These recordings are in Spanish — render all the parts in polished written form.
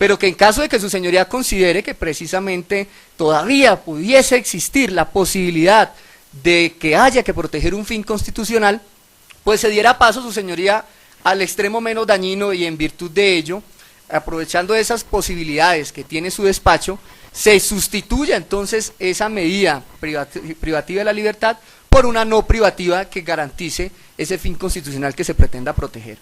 pero que en caso de que su señoría considere que precisamente todavía pudiese existir la posibilidad de que haya que proteger un fin constitucional, pues se diera paso su señoría al extremo menos dañino y en virtud de ello, aprovechando esas posibilidades que tiene su despacho, se sustituya entonces esa medida privativa de la libertad por una no privativa que garantice ese fin constitucional que se pretenda proteger.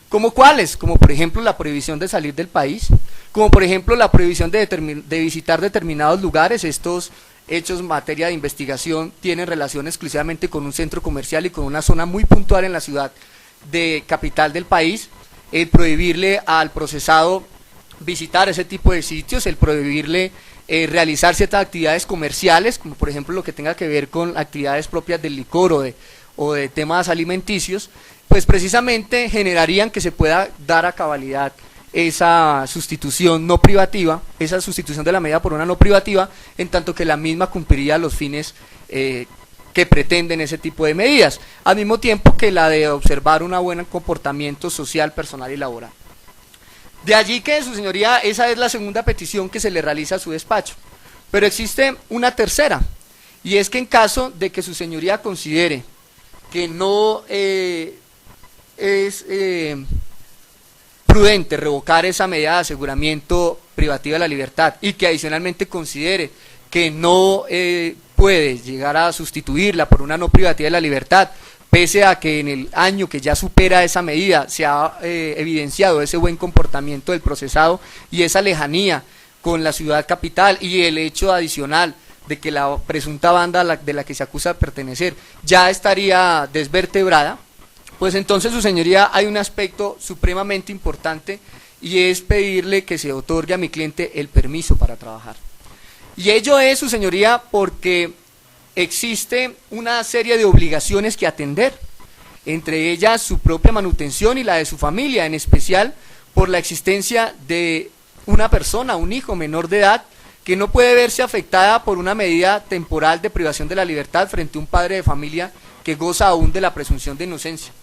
¿Como cuáles? Como por ejemplo la prohibición de salir del país, como por ejemplo la prohibición de visitar determinados lugares. Estos hechos en materia de investigación tienen relación exclusivamente con un centro comercial y con una zona muy puntual en la ciudad de capital del país. El prohibirle al procesado visitar ese tipo de sitios, el prohibirle realizar ciertas actividades comerciales, como por ejemplo lo que tenga que ver con actividades propias del licor o de temas alimenticios, pues precisamente generarían que se pueda dar a cabalidad esa sustitución no privativa, esa sustitución de la medida por una no privativa, en tanto que la misma cumpliría los fines que pretenden ese tipo de medidas, al mismo tiempo que la de observar un buen comportamiento social, personal y laboral. De allí que, su señoría, esa es la segunda petición que se le realiza a su despacho, pero existe una tercera, y es que en caso de que su señoría considere que no es prudente revocar esa medida de aseguramiento privativa de la libertad y que adicionalmente considere que no puede llegar a sustituirla por una no privativa de la libertad, pese a que en el año que ya supera esa medida se ha evidenciado ese buen comportamiento del procesado y esa lejanía con la ciudad capital y el hecho adicional de que la presunta banda de la que se acusa de pertenecer ya estaría desvertebrada, pues entonces, su señoría, hay un aspecto supremamente importante y es pedirle que se otorgue a mi cliente el permiso para trabajar. Y ello es, su señoría, porque existe una serie de obligaciones que atender, entre ellas su propia manutención y la de su familia, en especial por la existencia de una persona, un hijo menor de edad, que no puede verse afectada por una medida temporal de privación de la libertad frente a un padre de familia que goza aún de la presunción de inocencia.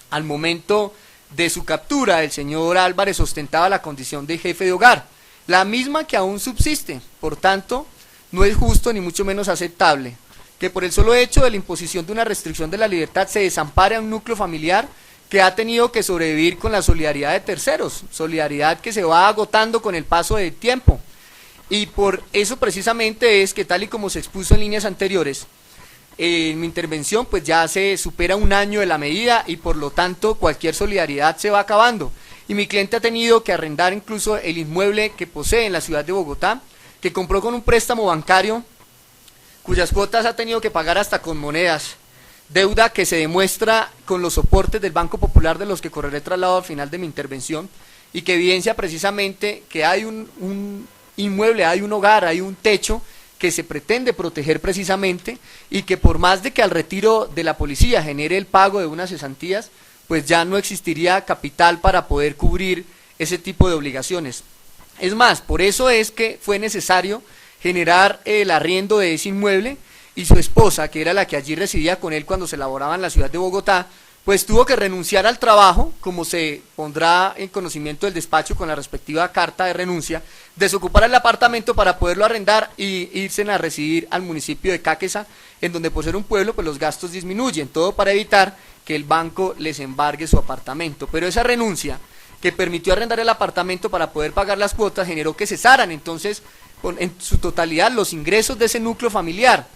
Al momento de su captura, el señor Álvarez ostentaba la condición de jefe de hogar, la misma que aún subsiste. Por tanto, no es justo ni mucho menos aceptable que por el solo hecho de la imposición de una restricción de la libertad se desampare a un núcleo familiar que ha tenido que sobrevivir con la solidaridad de terceros, solidaridad que se va agotando con el paso del tiempo. Y por eso precisamente es que, tal y como se expuso en líneas anteriores, en mi intervención, pues ya se supera un año de la medida y por lo tanto cualquier solidaridad se va acabando. Y mi cliente ha tenido que arrendar incluso el inmueble que posee en la ciudad de Bogotá, que compró con un préstamo bancario, cuyas cuotas ha tenido que pagar hasta con monedas, deuda que se demuestra con los soportes del Banco Popular, de los que correré traslado al final de mi intervención, y que evidencia precisamente que hay un inmueble, hay un hogar, hay un techo que se pretende proteger precisamente, y que por más de que al retiro de la policía genere el pago de unas cesantías, pues ya no existiría capital para poder cubrir ese tipo de obligaciones. Es más, por eso es que fue necesario generar el arriendo de ese inmueble, y su esposa, que era la que allí residía con él cuando se laboraba en la ciudad de Bogotá, pues tuvo que renunciar al trabajo, como se pondrá en conocimiento del despacho con la respectiva carta de renuncia, desocupar el apartamento para poderlo arrendar y irse a residir al municipio de Cáqueza, en donde por ser un pueblo pues los gastos disminuyen, todo para evitar que el banco les embargue su apartamento. Pero esa renuncia que permitió arrendar el apartamento para poder pagar las cuotas generó que cesaran entonces en su totalidad los ingresos de ese núcleo familiar,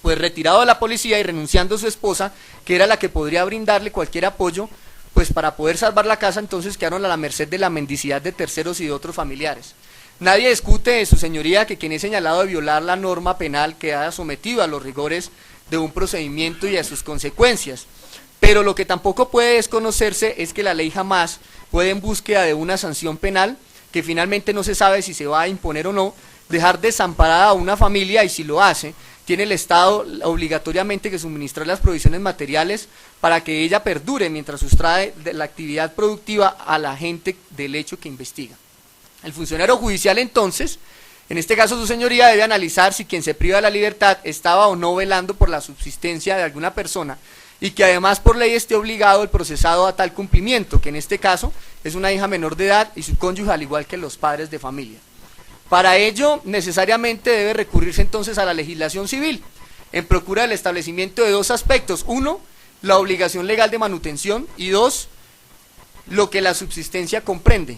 pues retirado de la policía y renunciando a su esposa, que era la que podría brindarle cualquier apoyo, pues para poder salvar la casa, entonces quedaron a la merced de la mendicidad de terceros y de otros familiares. Nadie discute, su señoría, que quien es señalado de violar la norma penal queda sometido a los rigores de un procedimiento y a sus consecuencias, pero lo que tampoco puede desconocerse es que la ley jamás puede, en búsqueda de una sanción penal, que finalmente no se sabe si se va a imponer o no, dejar desamparada a una familia, y si lo hace, tiene el Estado obligatoriamente que suministrar las provisiones materiales para que ella perdure mientras sustrae de la actividad productiva a la gente del hecho que investiga. El funcionario judicial entonces, en este caso su señoría, debe analizar si quien se priva de la libertad estaba o no velando por la subsistencia de alguna persona, y que además por ley esté obligado el procesado a tal cumplimiento, que en este caso es una hija menor de edad y su cónyuge, al igual que los padres de familia. Para ello, necesariamente debe recurrirse entonces a la legislación civil, en procura del establecimiento de dos aspectos: uno, la obligación legal de manutención, y dos, lo que la subsistencia comprende.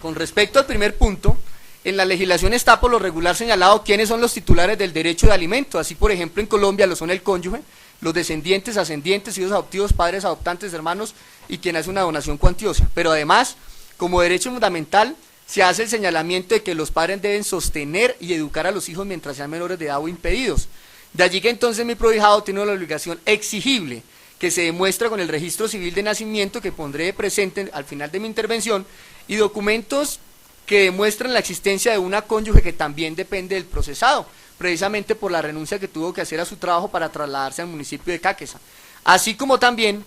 Con respecto al primer punto, en la legislación está por lo regular señalado quiénes son los titulares del derecho de alimento. Así, por ejemplo, en Colombia lo son el cónyuge, los descendientes, ascendientes, hijos adoptivos, padres adoptantes, hermanos y quien hace una donación cuantiosa. Pero además, como derecho fundamental, se hace el señalamiento de que los padres deben sostener y educar a los hijos mientras sean menores de edad o impedidos. De allí que entonces mi prohijado tiene la obligación exigible, que se demuestra con el registro civil de nacimiento, que pondré presente al final de mi intervención, y documentos que demuestran la existencia de una cónyuge que también depende del procesado, precisamente por la renuncia que tuvo que hacer a su trabajo para trasladarse al municipio de Cáqueza, así como también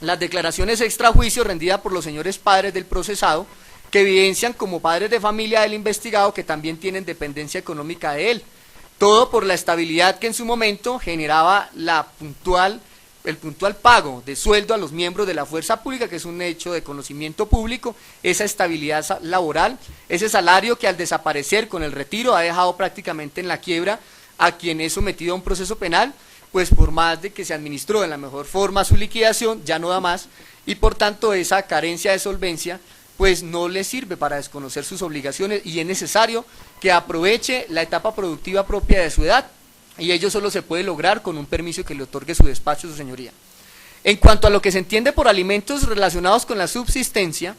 las declaraciones extrajuicio rendidas por los señores padres del procesado, que evidencian como padres de familia del investigado que también tienen dependencia económica de él, todo por la estabilidad que en su momento generaba el puntual pago de sueldo a los miembros de la fuerza pública, que es un hecho de conocimiento público, esa estabilidad laboral, ese salario que al desaparecer con el retiro ha dejado prácticamente en la quiebra a quien es sometido a un proceso penal, pues por más de que se administró de la mejor forma su liquidación, ya no da más, y por tanto esa carencia de solvencia pues no le sirve para desconocer sus obligaciones, y es necesario que aproveche la etapa productiva propia de su edad, y ello solo se puede lograr con un permiso que le otorgue su despacho, su señoría. En cuanto a lo que se entiende por alimentos relacionados con la subsistencia,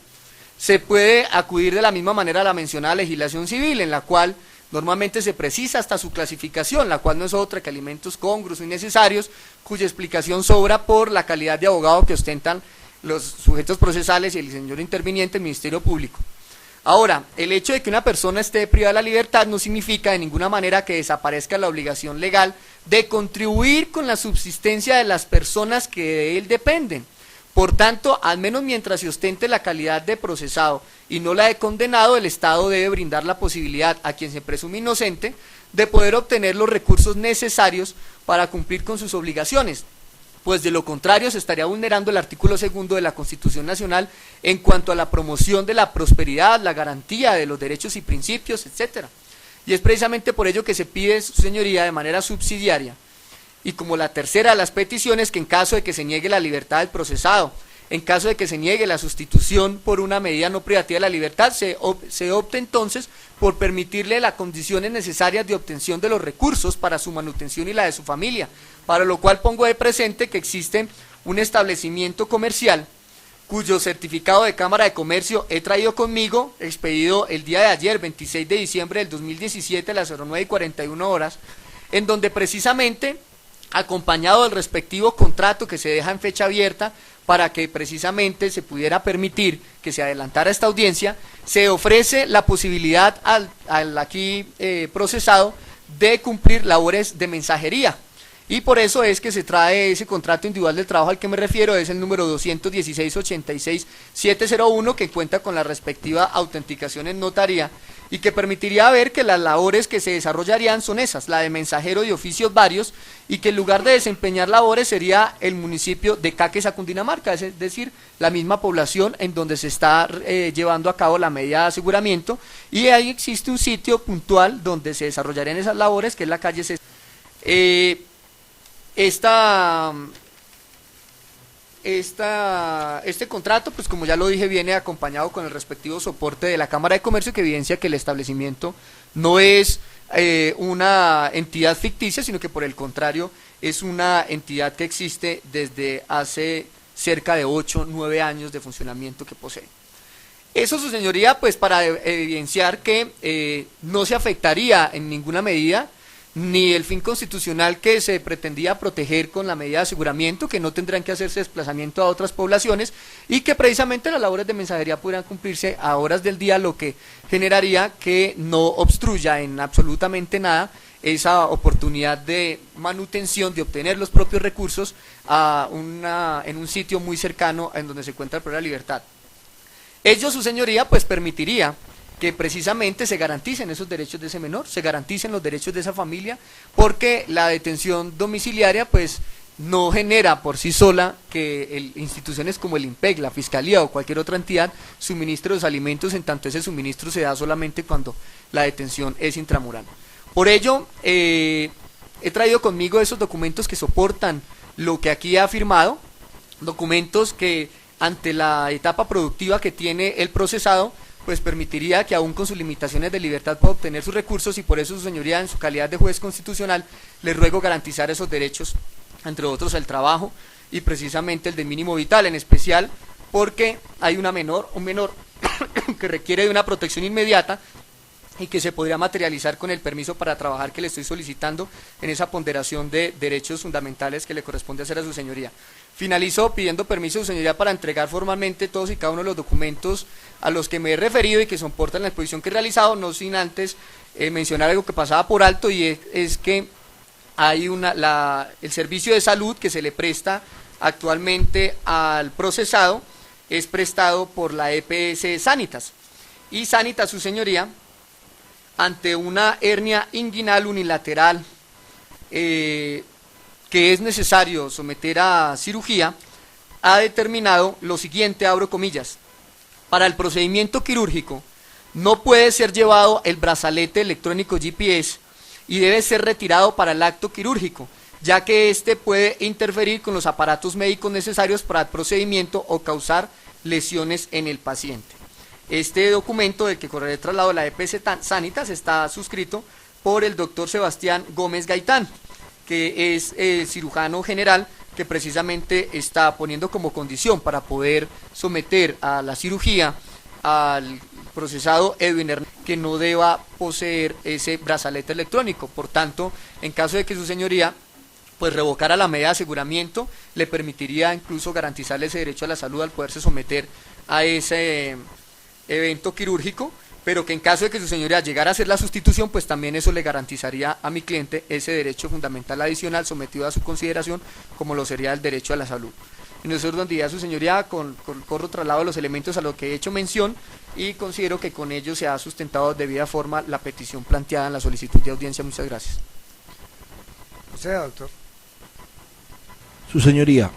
se puede acudir de la misma manera a la mencionada legislación civil, en la cual normalmente se precisa hasta su clasificación, la cual no es otra que alimentos congruos o innecesarios, cuya explicación sobra por la calidad de abogado que ostentan los sujetos procesales y el señor interviniente, el Ministerio Público. Ahora, el hecho de que una persona esté privada de la libertad no significa de ninguna manera que desaparezca la obligación legal de contribuir con la subsistencia de las personas que de él dependen. Por tanto, al menos mientras se ostente la calidad de procesado y no la de condenado, el Estado debe brindar la posibilidad a quien se presume inocente de poder obtener los recursos necesarios para cumplir con sus obligaciones, pues de lo contrario se estaría vulnerando el artículo 2 de la Constitución Nacional en cuanto a la promoción de la prosperidad, la garantía de los derechos y principios, etcétera. Y es precisamente por ello que se pide, su señoría, de manera subsidiaria, y como la tercera de las peticiones, que en caso de que se niegue la libertad del procesado, en caso de que se niegue la sustitución por una medida no privativa de la libertad, se opte entonces por permitirle las condiciones necesarias de obtención de los recursos para su manutención y la de su familia, para lo cual pongo de presente que existe un establecimiento comercial cuyo certificado de Cámara de Comercio he traído conmigo, expedido el día de ayer, 26 de diciembre del 2017 a las 09:41, en donde precisamente, acompañado del respectivo contrato que se deja en fecha abierta para que precisamente se pudiera permitir que se adelantara esta audiencia, se ofrece la posibilidad al aquí procesado de cumplir labores de mensajería. Y por eso es que se trae ese contrato individual del trabajo al que me refiero, es el número 216-86-701, que cuenta con la respectiva autenticación en notaría y que permitiría ver que las labores que se desarrollarían son esas, la de mensajero de oficios varios, y que en lugar de desempeñar labores sería el municipio de Cáqueza, Cundinamarca, es decir, la misma población en donde se está llevando a cabo la medida de aseguramiento, y ahí existe un sitio puntual donde se desarrollarían esas labores, que es la calle C. Este contrato, pues como ya lo dije, viene acompañado con el respectivo soporte de la Cámara de Comercio, que evidencia que el establecimiento no es una entidad ficticia, sino que por el contrario es una entidad que existe desde hace cerca de 8 o 9 años de funcionamiento que posee. Eso, su señoría, pues para evidenciar que no se afectaría en ninguna medida ni el fin constitucional que se pretendía proteger con la medida de aseguramiento, que no tendrán que hacerse desplazamiento a otras poblaciones, y que precisamente las labores de mensajería pudieran cumplirse a horas del día, lo que generaría que no obstruya en absolutamente nada esa oportunidad de manutención, de obtener los propios recursos en un sitio muy cercano en donde se encuentra el Programa de la Libertad. Ello, su señoría, pues permitiría que precisamente se garanticen esos derechos de ese menor, se garanticen los derechos de esa familia, porque la detención domiciliaria pues no genera por sí sola que instituciones como el INPEC, la Fiscalía o cualquier otra entidad suministre los alimentos, en tanto ese suministro se da solamente cuando la detención es intramural. Por ello, he traído conmigo esos documentos que soportan lo que aquí he afirmado, documentos que ante la etapa productiva que tiene el procesado, pues permitiría que aún con sus limitaciones de libertad pueda obtener sus recursos, y por eso su señoría, en su calidad de juez constitucional, le ruego garantizar esos derechos, entre otros el trabajo y precisamente el del mínimo vital, en especial porque hay un menor que requiere de una protección inmediata y que se podría materializar con el permiso para trabajar que le estoy solicitando en esa ponderación de derechos fundamentales que le corresponde hacer a su señoría. Finalizo pidiendo permiso a su señoría para entregar formalmente todos y cada uno de los documentos a los que me he referido y que soportan la exposición que he realizado, no sin antes mencionar algo que pasaba por alto, y es que hay el servicio de salud que se le presta actualmente al procesado es prestado por la EPS Sanitas, y Sanitas, su señoría, ante una hernia inguinal unilateral que es necesario someter a cirugía, ha determinado lo siguiente, abro comillas: para el procedimiento quirúrgico no puede ser llevado el brazalete electrónico GPS y debe ser retirado para el acto quirúrgico, ya que éste puede interferir con los aparatos médicos necesarios para el procedimiento o causar lesiones en el paciente. Este documento, del que correré traslado de la EPS Sanitas, está suscrito por el doctor Sebastián Gómez Gaitán, que es el cirujano general que precisamente está poniendo como condición para poder someter a la cirugía al procesado Edwin Hernández que no deba poseer ese brazalete electrónico. Por tanto, en caso de que su señoría pues revocara la medida de aseguramiento, le permitiría incluso garantizarle ese derecho a la salud al poderse someter a ese evento quirúrgico, pero que en caso de que su señoría llegara a hacer la sustitución, pues también eso le garantizaría a mi cliente ese derecho fundamental adicional sometido a su consideración, como lo sería el derecho a la salud. En ese orden de idea, su señoría, corro traslado de los elementos a lo que he hecho mención, y considero que con ello se ha sustentado de debida forma la petición planteada en la solicitud de audiencia. Muchas gracias. O sea, doctor. Su señoría,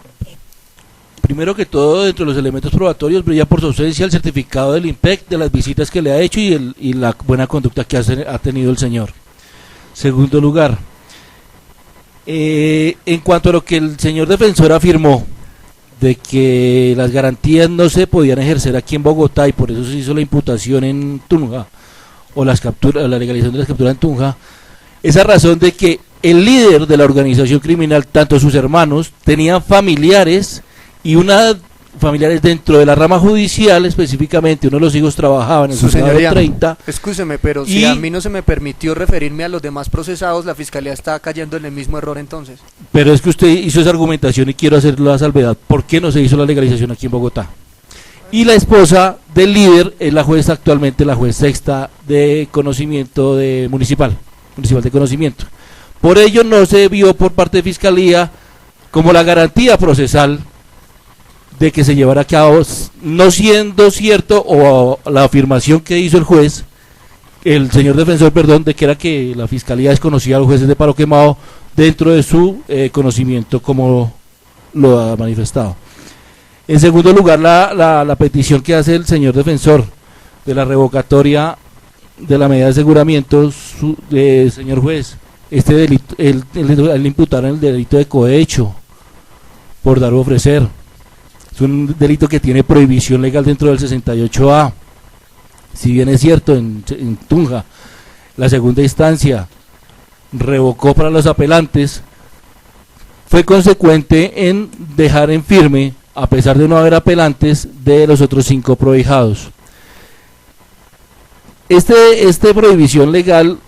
primero que todo, dentro de los elementos probatorios brilla por su ausencia el certificado del INPEC de las visitas que le ha hecho y la buena conducta que ha tenido el señor. Segundo lugar, en cuanto a lo que el señor defensor afirmó, de que las garantías no se podían ejercer aquí en Bogotá y por eso se hizo la imputación en Tunja, o la legalización de las capturas en Tunja, esa razón de que el líder de la organización criminal, tanto sus hermanos, tenían familiares familiares dentro de la rama judicial, específicamente uno de los hijos trabajaba en el juzgado 30. Escúcheme, pero si a mí no se me permitió referirme a los demás procesados, la fiscalía está cayendo en el mismo error entonces. Pero es que usted hizo esa argumentación y quiero hacer la salvedad. ¿Por qué no se hizo la legalización aquí en Bogotá? Y la esposa del líder es la jueza actualmente, la juez sexta de conocimiento municipal de conocimiento. Por ello no se vio por parte de fiscalía como la garantía procesal de que se llevara a cabo, no siendo cierto, o la afirmación que hizo el señor defensor, de que era que la fiscalía desconocía a los jueces de paro quemado dentro de su conocimiento, como lo ha manifestado. En segundo lugar, la petición que hace el señor defensor de la revocatoria de la medida de aseguramiento, señor juez, este delito, el imputaron el delito de cohecho por dar o ofrecer. Es un delito que tiene prohibición legal dentro del 68A. Si bien es cierto, en Tunja, la segunda instancia revocó para los apelantes, fue consecuente en dejar en firme, a pesar de no haber apelantes, de los otros 5 prohijados. Esta prohibición legal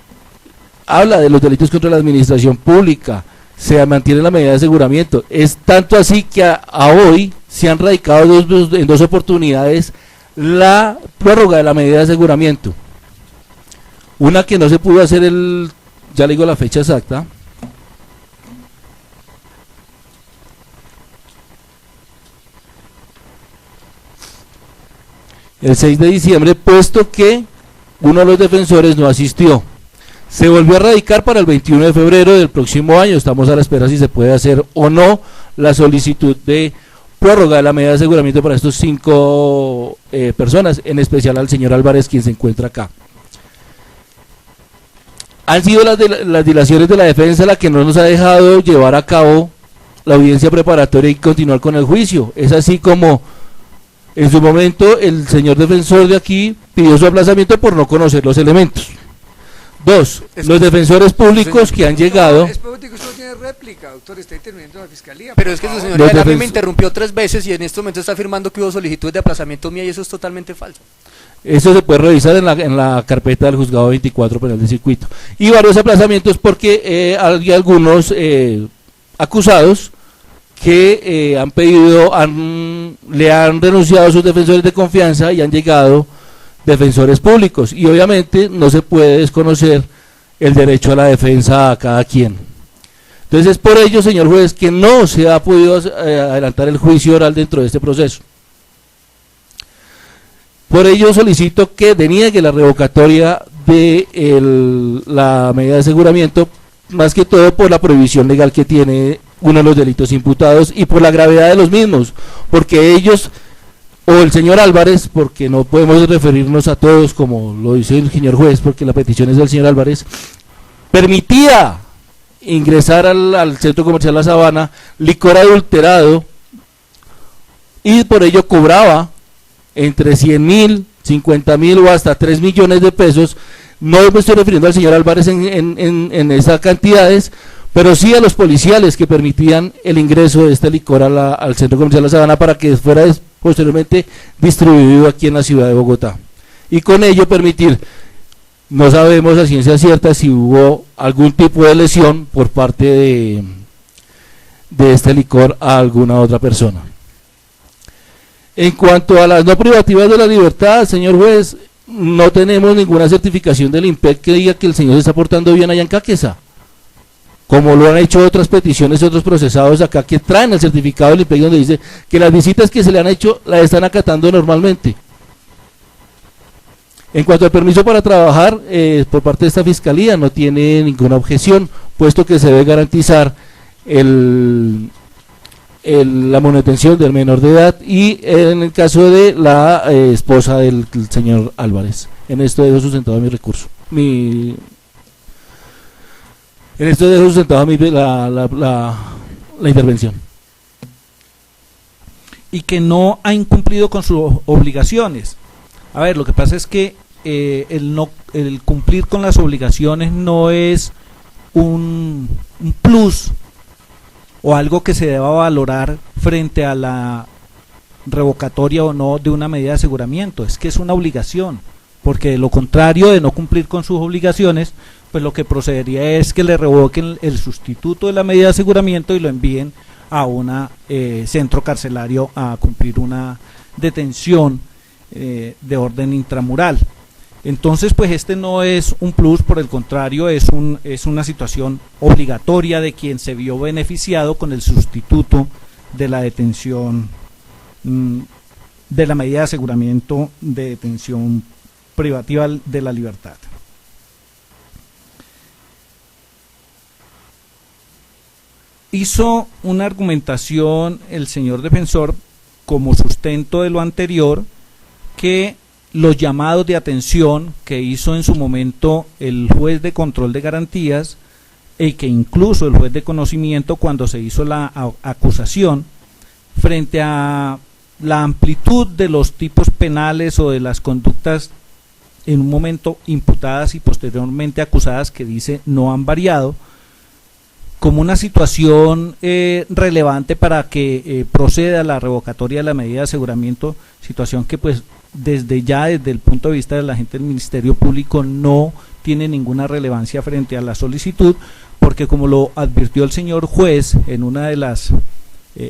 habla de los delitos contra la administración pública, se mantiene la medida de aseguramiento. Es tanto así que a hoy se han radicado en dos oportunidades la prórroga de la medida de aseguramiento. Una que no se pudo hacer ya le digo la fecha exacta, el 6 de diciembre, puesto que uno de los defensores no asistió. Se volvió a radicar para el 21 de febrero del próximo año. Estamos a la espera si se puede hacer o no la solicitud de prórroga de la medida de aseguramiento para estos 5 personas, en especial al señor Álvarez, quien se encuentra acá. Han sido las dilaciones de la defensa la que no nos ha dejado llevar a cabo la audiencia preparatoria y continuar con el juicio. Es así como en su momento el señor defensor de aquí pidió su aplazamiento por no conocer los elementos. 2. Los defensores públicos que han llegado... Es político, usted no tiene réplica, doctor, está interviniendo en la fiscalía. Pero es que su señoría a mí me interrumpió 3 veces y en este momento está afirmando que hubo solicitudes de aplazamiento mía y eso es totalmente falso. Eso se puede revisar en la carpeta del juzgado 24 penal de circuito. Y varios aplazamientos porque hay algunos acusados que han pedido, le han renunciado a sus defensores de confianza y han llegado defensores públicos. Y obviamente no se puede desconocer el derecho a la defensa a cada quien. Entonces es por ello, señor juez, que no se ha podido adelantar el juicio oral dentro de este proceso. Por ello solicito que deniegue la revocatoria de la medida de aseguramiento, más que todo por la prohibición legal que tiene uno de los delitos imputados y por la gravedad de los mismos, porque ellos, o el señor Álvarez, porque no podemos referirnos a todos como lo dice el señor juez, porque la petición es del señor Álvarez, permitía ingresar al centro comercial La Sabana licor adulterado y por ello cobraba entre 100.000, 50.000 o hasta 3 millones de pesos. No me estoy refiriendo al señor Álvarez en esas cantidades, pero sí a los policiales que permitían el ingreso de este licor al centro comercial La Sabana para que fuera posteriormente distribuido aquí en la ciudad de Bogotá. Y con ello permitir, no sabemos a ciencia cierta si hubo algún tipo de lesión por parte de este licor a alguna otra persona. En cuanto a las no privativas de la libertad, señor juez, no tenemos ninguna certificación del IMPEC que diga que el señor se está portando bien allá en Caquesa, como lo han hecho otras peticiones de otros procesados acá que traen el certificado del IMPEC donde dice que las visitas que se le han hecho las están acatando normalmente. En cuanto al permiso para trabajar, por parte de esta fiscalía no tiene ninguna objeción, puesto que se debe garantizar la manutención del menor de edad y en el caso de la esposa del señor Álvarez. En esto dejo sustentado mi recurso. En esto dejo sustentado la intervención. Y que no ha incumplido con sus obligaciones. A ver, lo que pasa es que el cumplir con las obligaciones no es un plus o algo que se deba valorar frente a la revocatoria o no de una medida de aseguramiento, es que es una obligación, porque de lo contrario de no cumplir con sus obligaciones, pues lo que procedería es que le revoquen el sustituto de la medida de aseguramiento y lo envíen a un centro carcelario a cumplir una detención de orden intramural. Entonces, pues este no es un plus, por el contrario, es una situación obligatoria de quien se vio beneficiado con el sustituto de la detención, de la medida de aseguramiento de detención privativa de la libertad. Hizo una argumentación el señor defensor como sustento de lo anterior, que los llamados de atención que hizo en su momento el juez de control de garantías y que incluso el juez de conocimiento cuando se hizo la acusación frente a la amplitud de los tipos penales o de las conductas en un momento imputadas y posteriormente acusadas, que dice no han variado, como una situación relevante para que proceda la revocatoria de la medida de aseguramiento, situación que pues desde el punto de vista de la gente del Ministerio Público no tiene ninguna relevancia frente a la solicitud, porque como lo advirtió el señor juez en una de las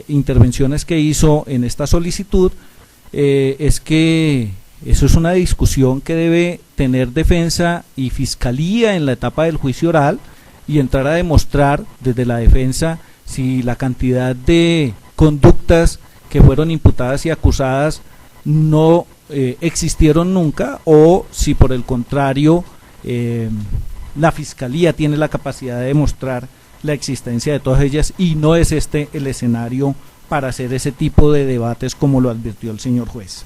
intervenciones que hizo en esta solicitud, es que eso es una discusión que debe tener defensa y fiscalía en la etapa del juicio oral y entrar a demostrar desde la defensa si la cantidad de conductas que fueron imputadas y acusadas no existieron nunca, o si por el contrario la Fiscalía tiene la capacidad de demostrar la existencia de todas ellas y no es este el escenario para hacer ese tipo de debates como lo advirtió el señor juez.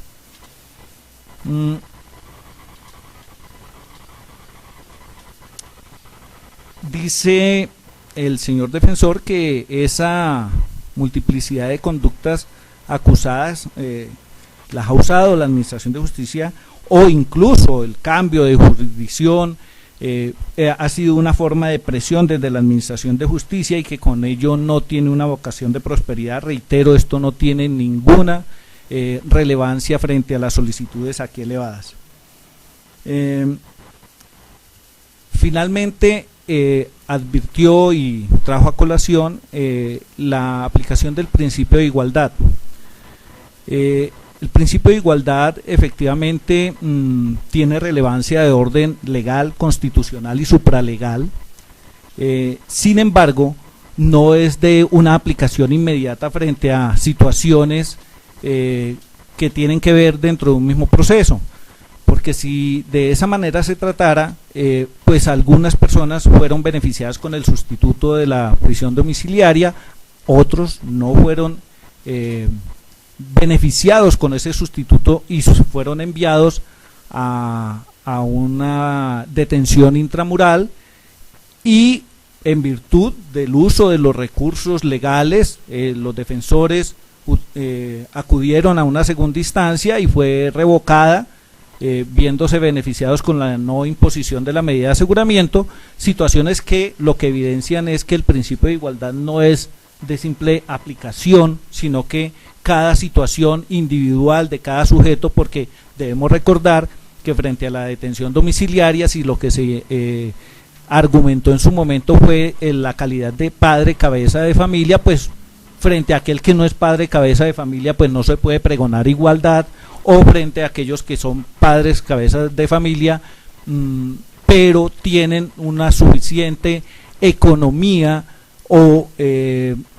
Dice el señor defensor que esa multiplicidad de conductas acusadas las ha usado la Administración de Justicia, o incluso el cambio de jurisdicción ha sido una forma de presión desde la Administración de Justicia y que con ello no tiene una vocación de prosperidad. Reitero, esto no tiene ninguna relevancia frente a las solicitudes aquí elevadas. Finalmente advirtió y trajo a colación la aplicación del principio de igualdad. El principio de igualdad efectivamente tiene relevancia de orden legal, constitucional y supralegal. Sin embargo, no es de una aplicación inmediata frente a situaciones que tienen que ver dentro de un mismo proceso. Porque si de esa manera se tratara, pues algunas personas fueron beneficiadas con el sustituto de la prisión domiciliaria, otros no fueron beneficiados con ese sustituto y fueron enviados a una detención intramural, y en virtud del uso de los recursos legales, los defensores acudieron a una segunda instancia y fue revocada, viéndose beneficiados con la no imposición de la medida de aseguramiento, situaciones que lo que evidencian es que el principio de igualdad no es de simple aplicación, sino que cada situación individual de cada sujeto, porque debemos recordar que frente a la detención domiciliaria, si lo que se argumentó en su momento fue la calidad de padre cabeza de familia, pues frente a aquel que no es padre cabeza de familia, pues no se puede pregonar igualdad, o frente a aquellos que son padres cabezas de familia, pero tienen una suficiente economía, o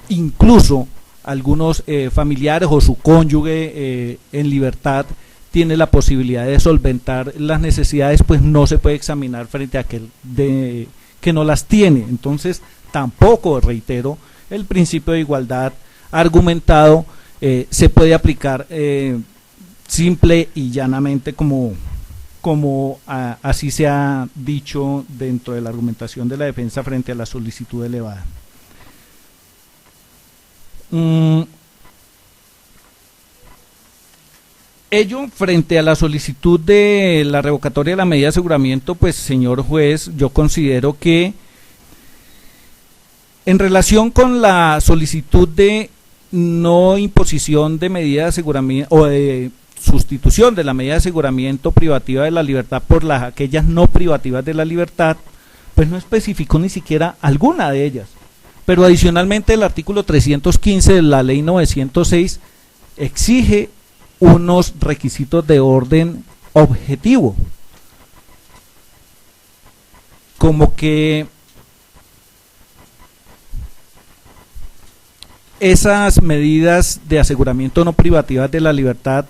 incluso algunos familiares o su cónyuge en libertad tiene la posibilidad de solventar las necesidades, pues no se puede examinar frente a aquel que no las tiene. Entonces tampoco, reitero, el principio de igualdad argumentado se puede aplicar simple y llanamente como así se ha dicho dentro de la argumentación de la defensa frente a la solicitud elevada. Ello frente a la solicitud de la revocatoria de la medida de aseguramiento, pues señor juez, yo considero que en relación con la solicitud de no imposición de medida de aseguramiento o de sustitución de la medida de aseguramiento privativa de la libertad por aquellas no privativas de la libertad, pues no especificó ni siquiera alguna de ellas. Pero adicionalmente el artículo 315 de la ley 906 exige unos requisitos de orden objetivo, como que esas medidas de aseguramiento no privativas de la libertad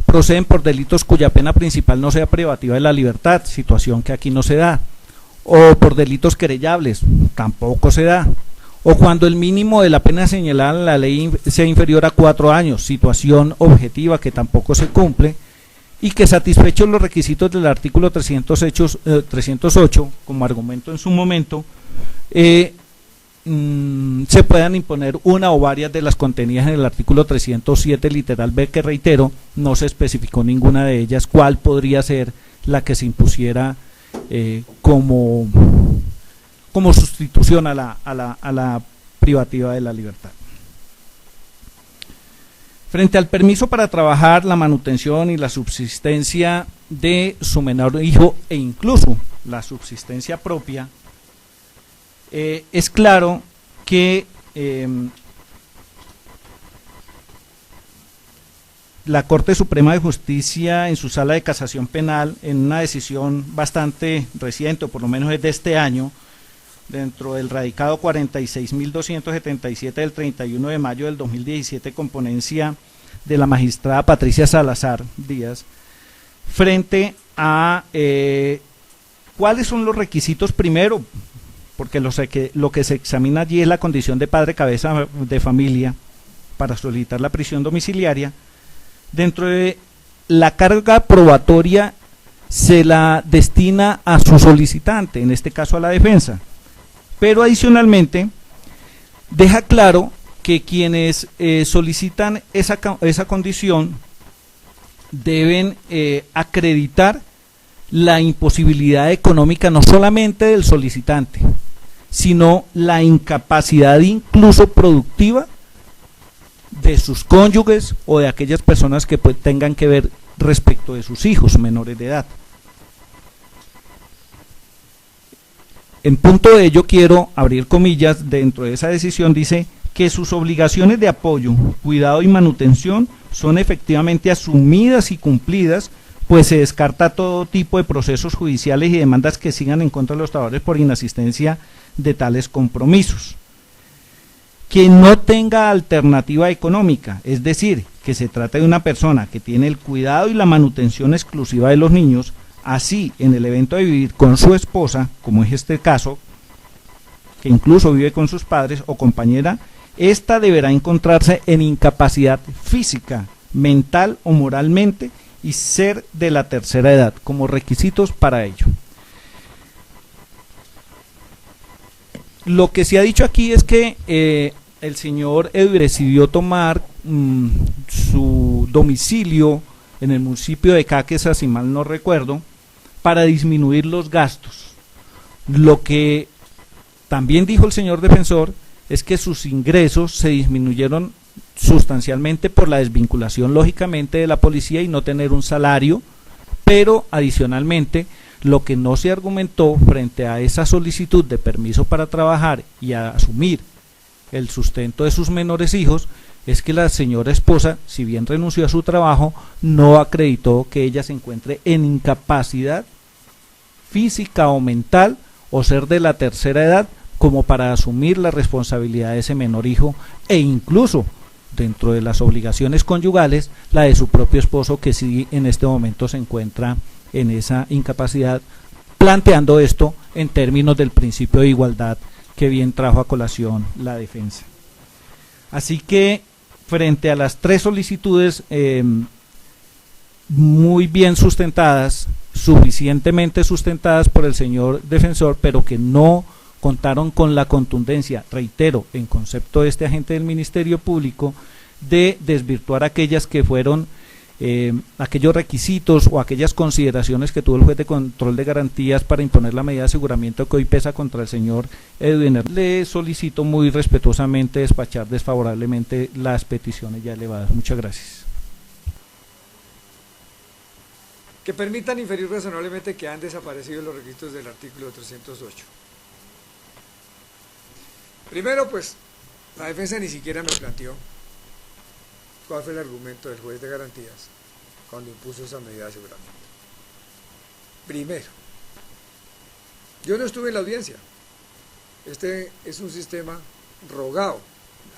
proceden por delitos cuya pena principal no sea privativa de la libertad, situación que aquí no se da, o por delitos querellables, tampoco se da, o cuando el mínimo de la pena señalada en la ley sea inferior a 4 años, situación objetiva que tampoco se cumple, y que satisfechos los requisitos del artículo 308, como argumento en su momento, se puedan imponer una o varias de las contenidas en el artículo 307 literal B, que reitero, no se especificó ninguna de ellas cuál podría ser la que se impusiera como sustitución a la privativa de la libertad. Frente al permiso para trabajar, la manutención y la subsistencia de su menor hijo e incluso la subsistencia propia, es claro que la Corte Suprema de Justicia en su sala de casación penal, en una decisión bastante reciente, o por lo menos es de este año, dentro del radicado 46.277 del 31 de mayo del 2017, con ponencia de la magistrada Patricia Salazar Díaz, frente a ¿Cuáles son los requisitos primero? Porque lo que se examina allí es la condición de padre cabeza de familia para solicitar la prisión domiciliaria. Dentro de la carga probatoria se la destina a su solicitante, en este caso a la defensa, pero adicionalmente deja claro que quienes solicitan esa condición deben acreditar la imposibilidad económica no solamente del solicitante, sino la incapacidad incluso productiva de sus cónyuges o de aquellas personas que tengan que ver respecto de sus hijos menores de edad. En punto de ello quiero abrir comillas, dentro de esa decisión dice que sus obligaciones de apoyo, cuidado y manutención son efectivamente asumidas y cumplidas, pues se descarta todo tipo de procesos judiciales y demandas que sigan en contra de los trabajadores por inasistencia de tales compromisos. Que no tenga alternativa económica, es decir, que se trata de una persona que tiene el cuidado y la manutención exclusiva de los niños, así en el evento de vivir con su esposa, como es este caso, que incluso vive con sus padres o compañera, ésta deberá encontrarse en incapacidad física, mental o moralmente y ser de la tercera edad como requisitos para ello. Lo que se ha dicho aquí es que el señor decidió tomar su domicilio en el municipio de Caquesa, si mal no recuerdo, para disminuir los gastos. Lo que también dijo el señor defensor es que sus ingresos se disminuyeron sustancialmente por la desvinculación lógicamente de la policía y no tener un salario, pero adicionalmente lo que no se argumentó frente a esa solicitud de permiso para trabajar y a asumir el sustento de sus menores hijos es que la señora esposa, si bien renunció a su trabajo, no acreditó que ella se encuentre en incapacidad física o mental o ser de la tercera edad como para asumir la responsabilidad de ese menor hijo e incluso dentro de las obligaciones conyugales la de su propio esposo, que sí en este momento se encuentra en esa incapacidad, planteando esto en términos del principio de igualdad que bien trajo a colación la defensa. Así que frente a las tres solicitudes muy bien sustentadas, suficientemente sustentadas por el señor defensor, pero que no contaron con la contundencia, reitero, en concepto de este agente del Ministerio Público, de desvirtuar aquellas que fueron aquellos requisitos o aquellas consideraciones que tuvo el juez de control de garantías para imponer la medida de aseguramiento que hoy pesa contra el señor Edwin. Le solicito muy respetuosamente despachar desfavorablemente las peticiones ya elevadas. Muchas gracias. Que permitan inferir razonablemente que han desaparecido los requisitos del artículo 308. Primero, pues, la defensa ni siquiera me planteó cuál fue el argumento del juez de garantías cuando impuso esa medida de aseguramiento. Primero, yo no estuve en la audiencia. Este es un sistema rogado.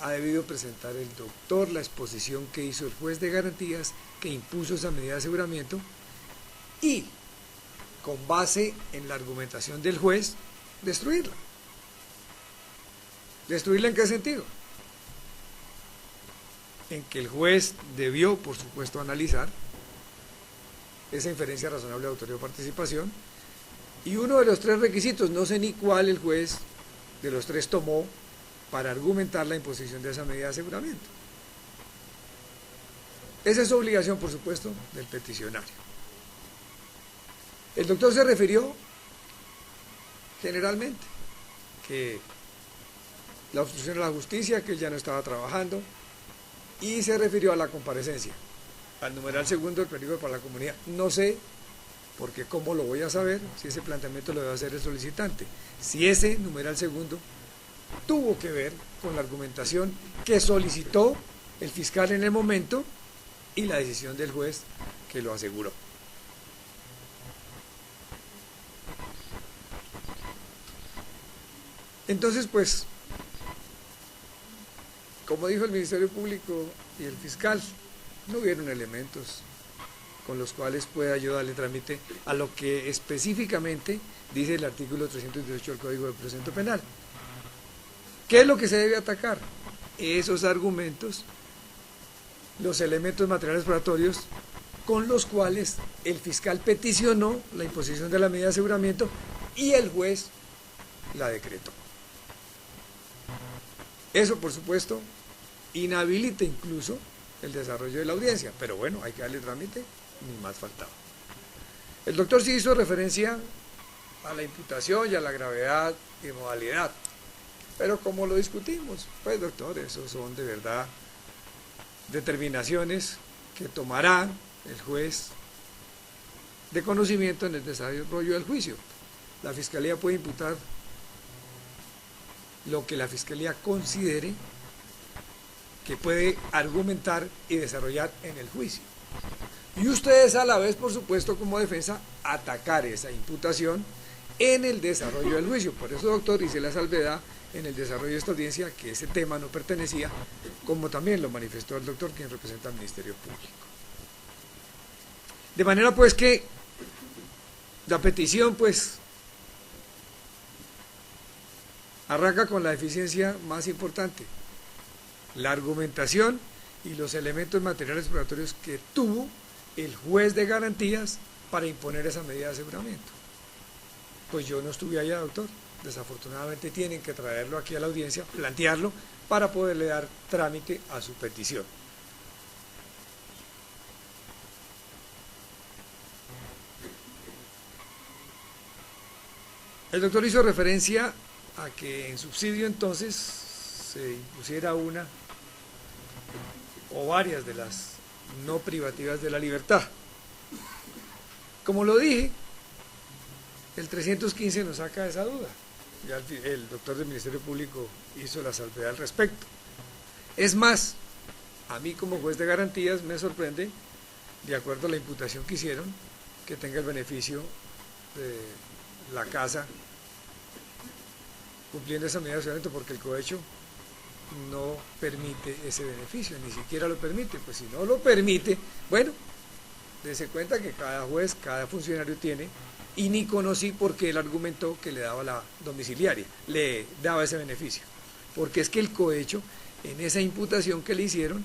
Ha debido presentar el doctor la exposición que hizo el juez de garantías que impuso esa medida de aseguramiento y, con base en la argumentación del juez, destruirla. ¿Destruirla en qué sentido? En que el juez debió, por supuesto, analizar esa inferencia razonable de autoridad o participación, y uno de los tres requisitos, no sé ni cuál el juez de los tres tomó para argumentar la imposición de esa medida de aseguramiento. Esa es su obligación, por supuesto, del peticionario. El doctor se refirió generalmente que la obstrucción a la justicia, que él ya no estaba trabajando, y se refirió a la comparecencia, al numeral segundo del peligro para la comunidad. No sé, porque cómo lo voy a saber si ese planteamiento lo debe hacer el solicitante, si ese numeral segundo tuvo que ver con la argumentación que solicitó el fiscal en el momento y la decisión del juez que lo aseguró. Entonces, pues, como dijo el Ministerio Público y el fiscal, no hubieron elementos con los cuales pueda yo darle trámite a lo que específicamente dice el artículo 318 del Código de Procedimiento Penal. ¿Qué es lo que se debe atacar? Esos argumentos, los elementos materiales probatorios con los cuales el fiscal peticionó la imposición de la medida de aseguramiento y el juez la decretó. Eso, por supuesto, inhabilita incluso el desarrollo de la audiencia, pero bueno, hay que darle trámite, ni más faltaba. El doctor sí hizo referencia a la imputación y a la gravedad y modalidad, pero como lo discutimos, pues doctor, esos son de verdad determinaciones que tomará el juez de conocimiento en el desarrollo del juicio. La Fiscalía puede imputar lo que la Fiscalía considere que puede argumentar y desarrollar en el juicio. Y ustedes a la vez, por supuesto, como defensa, atacar esa imputación en el desarrollo del juicio. Por eso, doctor, hice la salvedad en el desarrollo de esta audiencia que ese tema no pertenecía, como también lo manifestó el doctor, quien representa al Ministerio Público. De manera pues que la petición pues arranca con la deficiencia más importante, la argumentación y los elementos materiales probatorios que tuvo el juez de garantías para imponer esa medida de aseguramiento. Pues yo no estuve allá, doctor, desafortunadamente tienen que traerlo aquí a la audiencia, plantearlo para poderle dar trámite a su petición. El doctor hizo referencia a que en subsidio entonces se impusiera una o varias de las no privativas de la libertad. Como lo dije, el 315 nos saca esa duda. Ya el doctor del Ministerio Público hizo la salvedad al respecto. Es más, a mí como juez de garantías me sorprende, de acuerdo a la imputación que hicieron, que tenga el beneficio de la casa cumpliendo esa medida de aseguramiento, porque el cohecho no permite ese beneficio, ni siquiera lo permite. Pues si no lo permite, bueno, dése cuenta que cada juez, cada funcionario tiene, y ni conocí por qué él argumentó que le daba la domiciliaria, le daba ese beneficio, porque es que el cohecho, en esa imputación que le hicieron,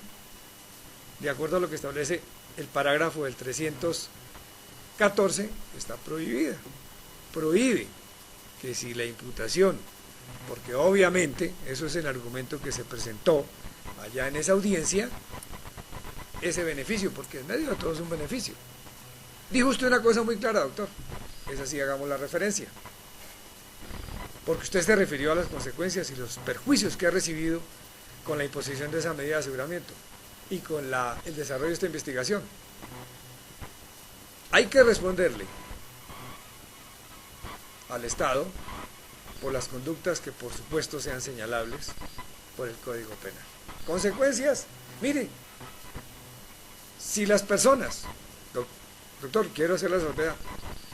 de acuerdo a lo que establece el parágrafo del 314, está prohibida, prohíbe que si la imputación, porque obviamente eso es el argumento que se presentó allá en esa audiencia, ese beneficio, porque en medio de todo es un beneficio. Dijo usted una cosa muy clara, doctor, es así, hagamos la referencia, porque usted se refirió a las consecuencias y los perjuicios que ha recibido con la imposición de esa medida de aseguramiento y con el desarrollo de esta investigación. Hay que responderle al Estado por las conductas que por supuesto sean señalables por el Código Penal. Consecuencias, mire, si las personas, doctor, quiero hacer la salvedad,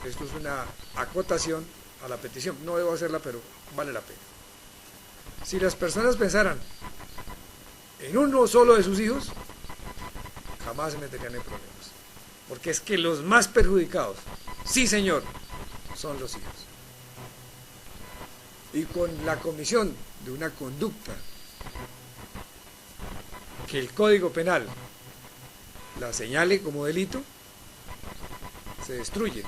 esto es una acotación a la petición, no debo hacerla, pero vale la pena. Si las personas pensaran en uno solo de sus hijos, jamás se meterían en problemas, porque es que los más perjudicados, sí señor, son los hijos. Y con la comisión de una conducta que el Código Penal la señale como delito, se destruye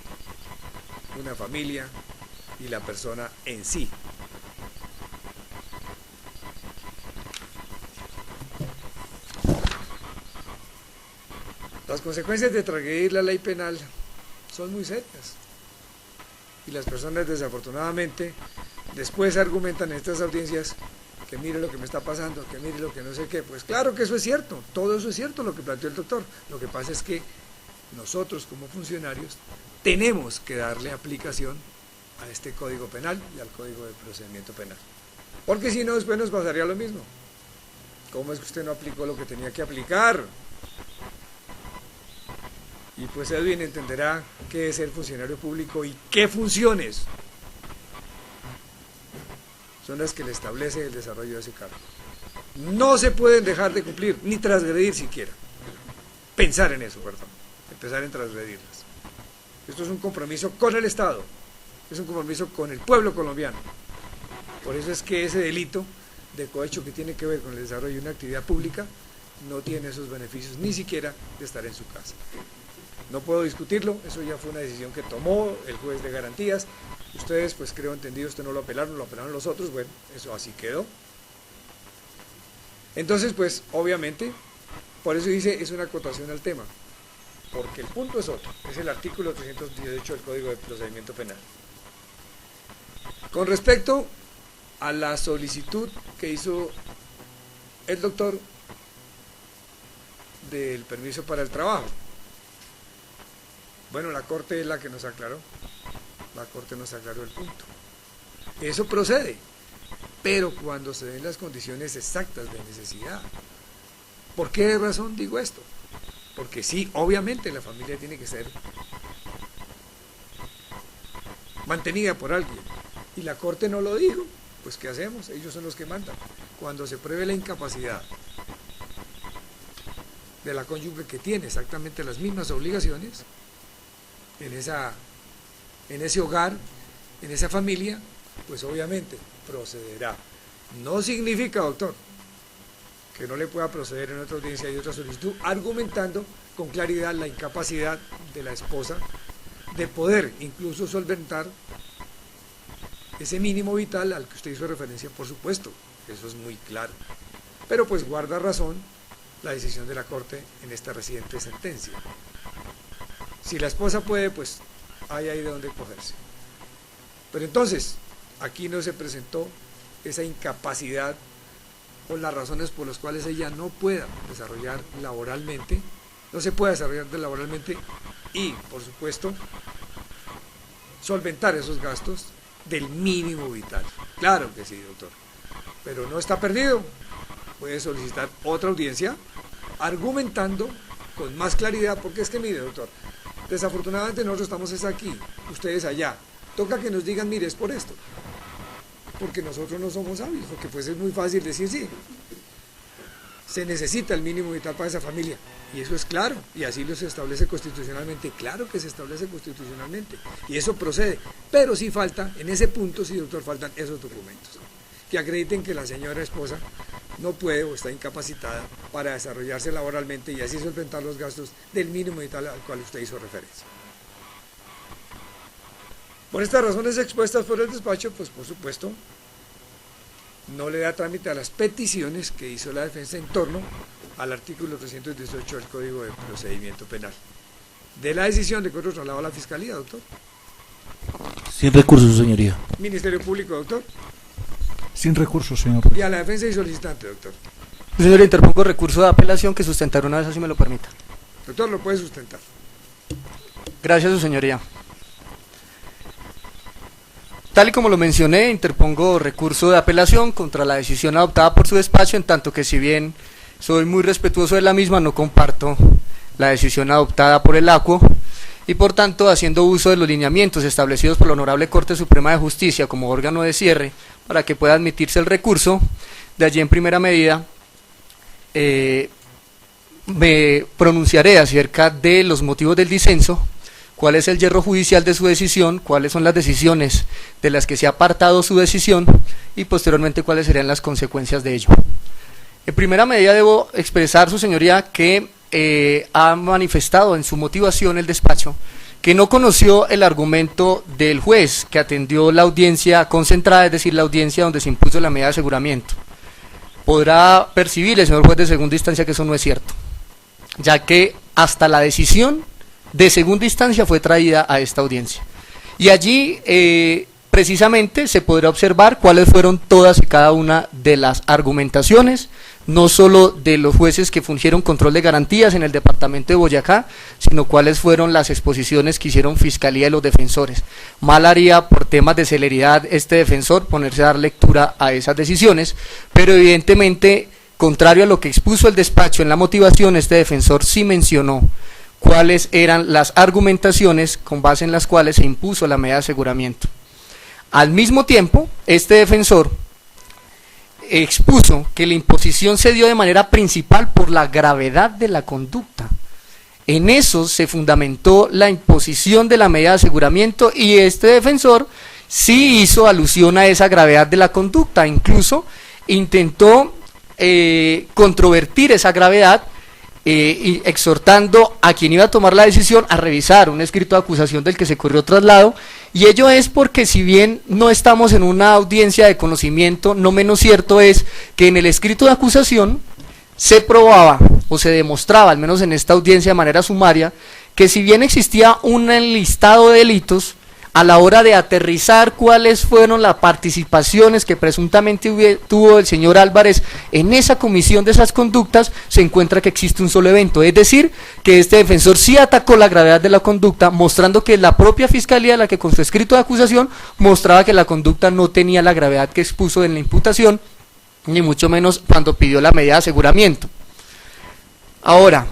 una familia y la persona en sí. Las consecuencias de transgredir la ley penal son muy serias y las personas desafortunadamente después argumentan en estas audiencias que mire lo que me está pasando, que mire lo que no sé qué. Pues claro que eso es cierto, todo eso es cierto lo que planteó el doctor. Lo que pasa es que nosotros como funcionarios tenemos que darle aplicación a este Código Penal y al Código de Procedimiento Penal, porque si no después nos pasaría lo mismo. ¿Cómo es que usted no aplicó lo que tenía que aplicar? Y pues Edwin entenderá qué es ser funcionario público y qué funciones son las que le establece el desarrollo de ese cargo. No se pueden dejar de cumplir, ni transgredir siquiera. Pensar en eso, perdón. empezar a transgredirlas. Esto es un compromiso con el Estado, es un compromiso con el pueblo colombiano. Por eso es que ese delito de cohecho que tiene que ver con el desarrollo de una actividad pública no tiene esos beneficios ni siquiera de estar en su casa. No puedo discutirlo, eso ya fue una decisión que tomó el juez de garantías. Ustedes, pues creo entendido, usted no lo apelaron los otros, bueno, eso así quedó. Entonces, pues obviamente, por eso dice, es una acotación al tema, porque el punto es otro, es el artículo 318 del Código de Procedimiento Penal. Con respecto a la solicitud que hizo el doctor del permiso para el trabajo, bueno, la Corte es la que nos aclaró, la Corte nos aclaró el punto. Eso procede, pero cuando se den las condiciones exactas de necesidad. ¿Por qué razón digo esto? Porque sí, obviamente la familia tiene que ser mantenida por alguien, y la Corte no lo dijo, pues ¿qué hacemos? Ellos son los que mandan. Cuando se pruebe la incapacidad de la cónyuge que tiene exactamente las mismas obligaciones en ese hogar, en esa familia, pues obviamente procederá. No significa, doctor, que no le pueda proceder en otra audiencia y otra solicitud, argumentando con claridad la incapacidad de la esposa de poder incluso solventar ese mínimo vital al que usted hizo referencia, por supuesto, eso es muy claro. Pero pues guarda razón la decisión de la Corte en esta reciente sentencia. Si la esposa puede, pues hay ahí de donde cogerse. Pero entonces, aquí no se presentó esa incapacidad o las razones por las cuales ella no pueda desarrollar laboralmente, no se puede desarrollar laboralmente y, por supuesto, solventar esos gastos del mínimo vital. Claro que sí, doctor, pero no está perdido. Puede solicitar otra audiencia argumentando con más claridad, porque es que mire, doctor, desafortunadamente nosotros estamos aquí, ustedes allá, toca que nos digan, mire, es por esto, porque nosotros no somos hábiles, porque pues es muy fácil decir sí, se necesita el mínimo vital para esa familia, y eso es claro, y así lo se establece constitucionalmente, claro que se establece constitucionalmente, y eso procede, pero sí falta, en ese punto sí, doctor, faltan esos documentos, que acrediten que la señora esposa no puede o está incapacitada para desarrollarse laboralmente y así solventar los gastos del mínimo vital al cual usted hizo referencia. Por estas razones expuestas por el despacho, pues por supuesto, no le da trámite a las peticiones que hizo la defensa en torno al artículo 318 del Código de Procedimiento Penal. De la decisión de otro traslado a la Fiscalía, doctor. Sin recursos, su señoría. Ministerio Público, doctor. Sin recursos, señor. Y a la defensa y solicitante, doctor. Señor, interpongo recurso de apelación que sustentaré una vez así me lo permita. Doctor, lo puede sustentar. Gracias, su señoría. Tal y como lo mencioné, interpongo recurso de apelación contra la decisión adoptada por su despacho, en tanto que si bien soy muy respetuoso de la misma, no comparto la decisión adoptada por el ACUO, y por tanto, haciendo uso de los lineamientos establecidos por la Honorable Corte Suprema de Justicia como órgano de cierre para que pueda admitirse el recurso, de allí en primera medida me pronunciaré acerca de los motivos del disenso, cuál es el yerro judicial de su decisión, cuáles son las decisiones de las que se ha apartado su decisión y posteriormente cuáles serían las consecuencias de ello. En primera medida debo expresar, su señoría, que ha manifestado en su motivación el despacho que no conoció el argumento del juez que atendió la audiencia concentrada, es decir, la audiencia donde se impuso la medida de aseguramiento. Podrá percibir el señor juez de segunda instancia que eso no es cierto, ya que hasta la decisión de segunda instancia fue traída a esta audiencia. Y allí precisamente se podrá observar cuáles fueron todas y cada una de las argumentaciones, no solo de los jueces que fungieron control de garantías en el departamento de Boyacá, sino cuáles fueron las exposiciones que hicieron Fiscalía y los defensores. Mal haría por temas de celeridad este defensor ponerse a dar lectura a esas decisiones, pero evidentemente, contrario a lo que expuso el despacho en la motivación, este defensor sí mencionó cuáles eran las argumentaciones con base en las cuales se impuso la medida de aseguramiento. Al mismo tiempo, este defensor expuso que la imposición se dio de manera principal por la gravedad de la conducta. En eso se fundamentó la imposición de la medida de aseguramiento, y este defensor sí hizo alusión a esa gravedad de la conducta, incluso intentó controvertir esa gravedad, y exhortando a quien iba a tomar la decisión a revisar un escrito de acusación del que se corrió traslado, y ello es porque, si bien no estamos en una audiencia de conocimiento, no menos cierto es que en el escrito de acusación se probaba o se demostraba, al menos en esta audiencia de manera sumaria, que si bien existía un listado de delitos, a la hora de aterrizar cuáles fueron las participaciones que presuntamente tuvo el señor Álvarez en esa comisión de esas conductas, se encuentra que existe un solo evento. Es decir, que este defensor sí atacó la gravedad de la conducta, mostrando que la propia fiscalía, la que con su escrito de acusación mostraba que la conducta no tenía la gravedad que expuso en la imputación, ni mucho menos cuando pidió la medida de aseguramiento. Ahora,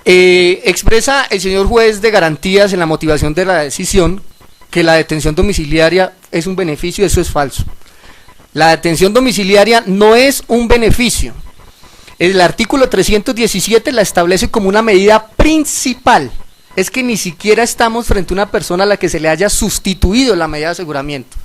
expresa el señor juez de garantías en la motivación de la decisión que la detención domiciliaria es un beneficio. Eso es falso. La detención domiciliaria no es un beneficio. El artículo 317 la establece como una medida principal. Es que ni siquiera estamos frente a una persona a la que se le haya sustituido la medida de aseguramiento.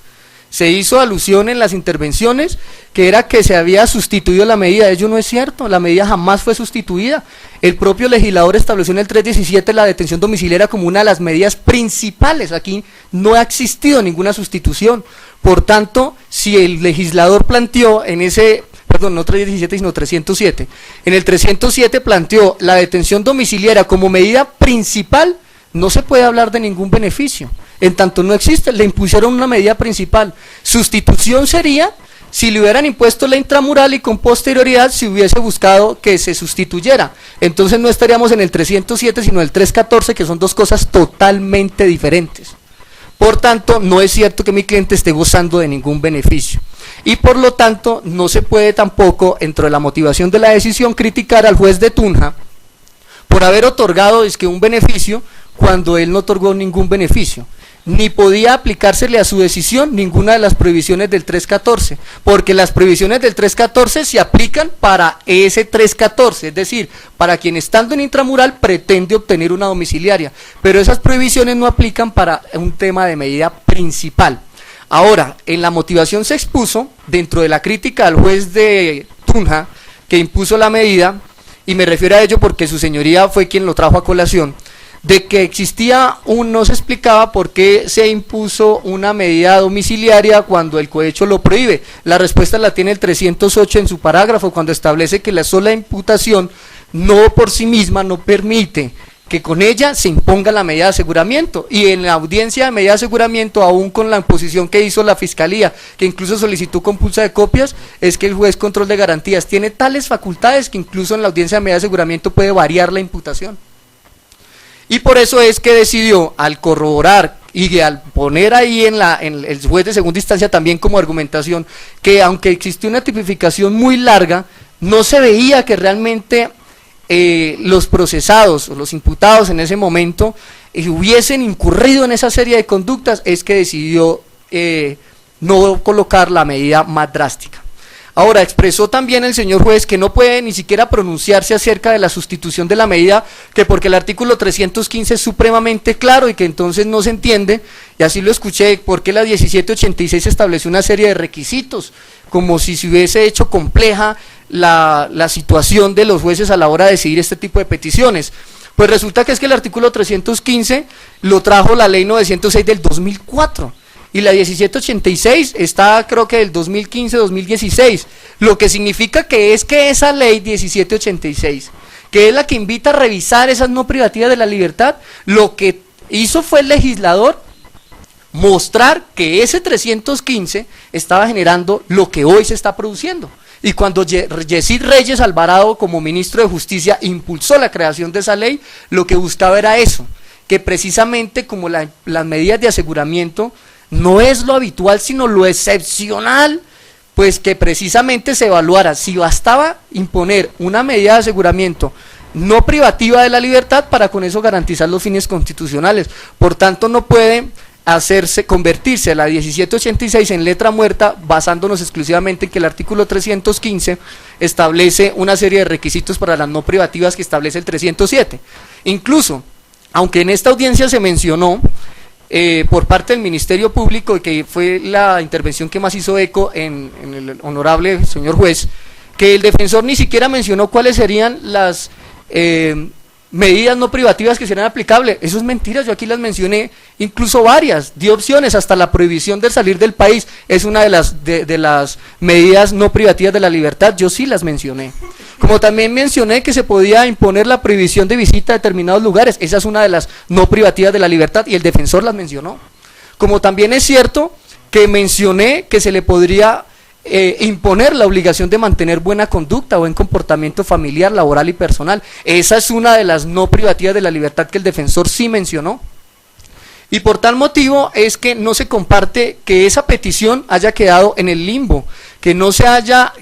Se hizo alusión en las intervenciones que era que se había sustituido la medida. Ello no es cierto, la medida jamás fue sustituida. El propio legislador estableció en el 317 la detención domiciliaria como una de las medidas principales. Aquí no ha existido ninguna sustitución. Por tanto, si el legislador planteó en ese, perdón, no 317 sino 307, en el 307 planteó la detención domiciliaria como medida principal, no se puede hablar de ningún beneficio. En tanto no existe, le impusieron una medida principal. Sustitución sería si le hubieran impuesto la intramural y con posterioridad se hubiese buscado que se sustituyera. Entonces no estaríamos en el 307 sino en el 314, que son dos cosas totalmente diferentes. Por tanto, no es cierto que mi cliente esté gozando de ningún beneficio. Y por lo tanto, no se puede tampoco, dentro de la motivación de la decisión, criticar al juez de Tunja por haber otorgado un beneficio cuando él no otorgó ningún beneficio. Ni podía aplicársele a su decisión ninguna de las prohibiciones del 314, porque las prohibiciones del 314 se aplican para ese 314, es decir, para quien estando en intramural pretende obtener una domiciliaria, pero esas prohibiciones no aplican para un tema de medida principal. Ahora, en la motivación se expuso, dentro de la crítica al juez de Tunja, que impuso la medida, y me refiero a ello porque su señoría fue quien lo trajo a colación, de que existía no se explicaba por qué se impuso una medida domiciliaria cuando el cohecho lo prohíbe. La respuesta la tiene el 308 en su parágrafo, cuando establece que la sola imputación no por sí misma no permite que con ella se imponga la medida de aseguramiento, y en la audiencia de medida de aseguramiento, aún con la imposición que hizo la fiscalía, que incluso solicitó compulsa de copias, es que el juez control de garantías tiene tales facultades que incluso en la audiencia de medida de aseguramiento puede variar la imputación. Y por eso es que decidió, al corroborar y al poner ahí en el juez de segunda instancia también como argumentación, que aunque existió una tipificación muy larga, no se veía que realmente los procesados o los imputados en ese momento hubiesen incurrido en esa serie de conductas, es que decidió no colocar la medida más drástica. Ahora, expresó también el señor juez que no puede ni siquiera pronunciarse acerca de la sustitución de la medida, que porque el artículo 315 es supremamente claro y que entonces no se entiende, y así lo escuché, porque la 1786 estableció una serie de requisitos, como si se hubiese hecho compleja la situación de los jueces a la hora de decidir este tipo de peticiones. Pues resulta que es que el artículo 315 lo trajo la ley 906 del 2004, y la 1786 está creo que del 2015-2016, lo que significa que esa ley 1786, que es la que invita a revisar esas no privativas de la libertad, lo que hizo fue el legislador mostrar que ese 315 estaba generando lo que hoy se está produciendo. Y cuando Yesid Reyes Alvarado, como ministro de Justicia, impulsó la creación de esa ley, lo que buscaba era eso, que precisamente como las medidas de aseguramiento no es lo habitual sino lo excepcional, pues que precisamente se evaluara si bastaba imponer una medida de aseguramiento no privativa de la libertad para con eso garantizar los fines constitucionales. Por tanto, no puede convertirse a la 1786 en letra muerta, basándonos exclusivamente en que el artículo 315 establece una serie de requisitos para las no privativas que establece el 307. Incluso, aunque en esta audiencia se mencionó por parte del Ministerio Público, y que fue la intervención que más hizo eco en el honorable señor juez, que el defensor ni siquiera mencionó cuáles serían las medidas no privativas que serán aplicables. Eso es mentira, yo aquí las mencioné, incluso varias, di opciones, hasta la prohibición de salir del país es una de las medidas no privativas de la libertad, yo sí las mencioné. Como también mencioné que se podía imponer la prohibición de visita a determinados lugares, esa es una de las no privativas de la libertad y el defensor las mencionó. Como también es cierto que mencioné que se le podría imponer la obligación de mantener buena conducta o buen comportamiento familiar, laboral y personal. Esa es una de las no privativas de la libertad que el defensor sí mencionó. Y por tal motivo es que no se comparte que esa petición haya quedado en el limbo, que no se haya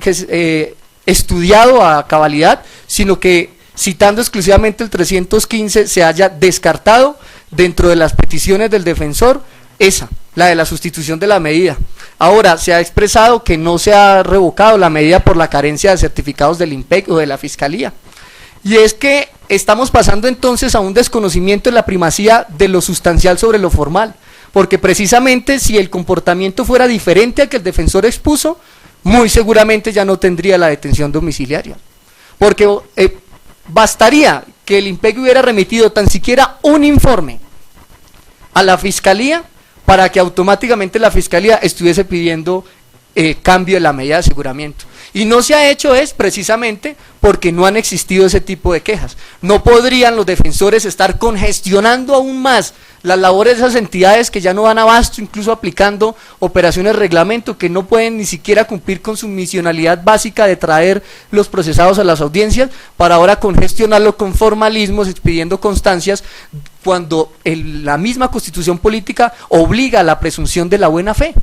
estudiado a cabalidad, sino que citando exclusivamente el 315 se haya descartado dentro de las peticiones del defensor esa, la de la sustitución de la medida. Ahora, se ha expresado que no se ha revocado la medida por la carencia de certificados del IMPEC o de la Fiscalía. Y es que estamos pasando entonces a un desconocimiento de la primacía de lo sustancial sobre lo formal, porque precisamente si el comportamiento fuera diferente al que el defensor expuso, muy seguramente ya no tendría la detención domiciliaria. Porque bastaría que el IMPEC hubiera remitido tan siquiera un informe a la Fiscalía para que automáticamente la Fiscalía estuviese pidiendo cambio de la medida de aseguramiento. Y no se ha hecho es precisamente porque no han existido ese tipo de quejas. No podrían los defensores estar congestionando aún más las labores de esas entidades que ya no dan abasto, incluso aplicando operaciones reglamento, que no pueden ni siquiera cumplir con su misionalidad básica de traer los procesados a las audiencias, para ahora congestionarlo con formalismos, expidiendo constancias, cuando la misma Constitución política obliga a la presunción de la buena fe.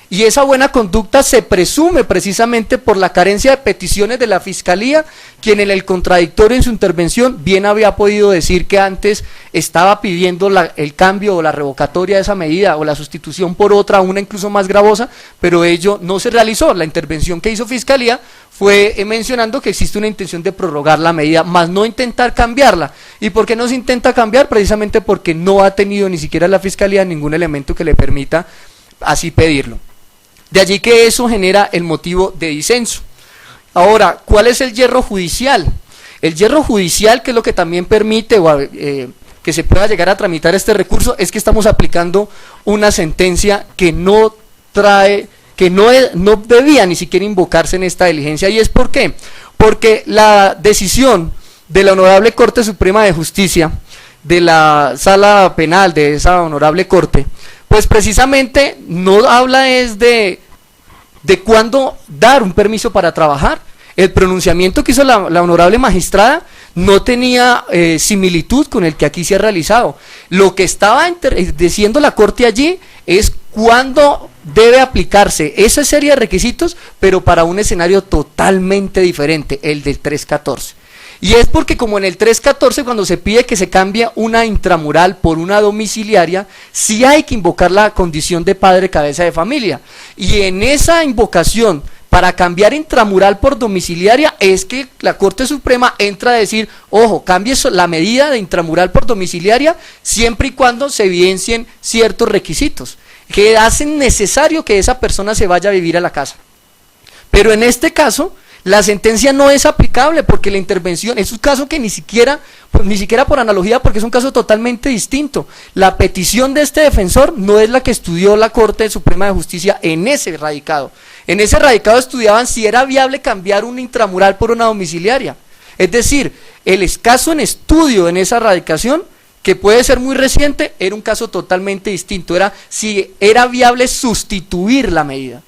Y esa buena conducta se presume precisamente por la carencia de peticiones de la Fiscalía, quien en el contradictorio en su intervención bien había podido decir que antes estaba pidiendo el cambio o la revocatoria de esa medida o la sustitución por otra, una incluso más gravosa, pero ello no se realizó. La intervención que hizo Fiscalía fue mencionando que existe una intención de prorrogar la medida, más no intentar cambiarla. ¿Y por qué no se intenta cambiar? Precisamente porque no ha tenido ni siquiera la Fiscalía ningún elemento que le permita así pedirlo. De allí que eso genera el motivo de disenso. Ahora, ¿cuál es el hierro judicial? El hierro judicial, que es lo que también permite que se pueda llegar a tramitar este recurso, es que estamos aplicando una sentencia que no debía ni siquiera invocarse en esta diligencia. ¿Y es por qué? Porque la decisión de la Honorable Corte Suprema de Justicia, de la Sala Penal de esa Honorable Corte, pues precisamente no habla es de cuándo dar un permiso para trabajar. El pronunciamiento que hizo la honorable magistrada no tenía similitud con el que aquí se ha realizado. Lo que estaba diciendo la Corte allí es cuándo debe aplicarse esa serie de requisitos, pero para un escenario totalmente diferente, el del 314. Y es porque como en el 314, cuando se pide que se cambie una intramural por una domiciliaria, sí hay que invocar la condición de padre cabeza de familia. Y en esa invocación, para cambiar intramural por domiciliaria, es que la Corte Suprema entra a decir, ojo, cambie la medida de intramural por domiciliaria, siempre y cuando se evidencien ciertos requisitos que hacen necesario que esa persona se vaya a vivir a la casa. Pero en este caso, la sentencia no es aplicable porque la intervención es un caso que ni siquiera por analogía, porque es un caso totalmente distinto. La petición de este defensor no es la que estudió la Corte Suprema de Justicia en ese radicado. En ese radicado estudiaban si era viable cambiar un intramural por una domiciliaria. Es decir, el escaso en estudio en esa radicación, que puede ser muy reciente, era un caso totalmente distinto. Era si era viable sustituir la medida.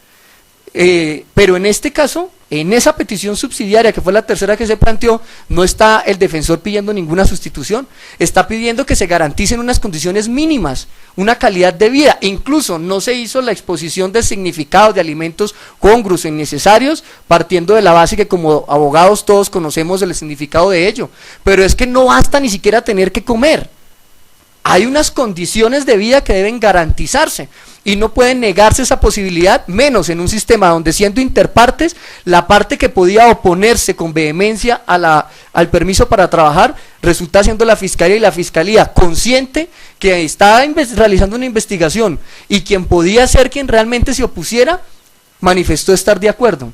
Pero en este caso, en esa petición subsidiaria, que fue la tercera que se planteó, no está el defensor pidiendo ninguna sustitución, está pidiendo que se garanticen unas condiciones mínimas, una calidad de vida. Incluso no se hizo la exposición de significados de alimentos congruos e innecesarios, partiendo de la base que como abogados todos conocemos el significado de ello, pero es que no basta ni siquiera tener que comer. hay unas condiciones de vida que deben garantizarse y no pueden negarse esa posibilidad, menos en un sistema donde, siendo interpartes, la parte que podía oponerse con vehemencia al permiso para trabajar resulta siendo la Fiscalía, y la Fiscalía, consciente que estaba realizando una investigación y quien podía ser quien realmente se opusiera, manifestó estar de acuerdo.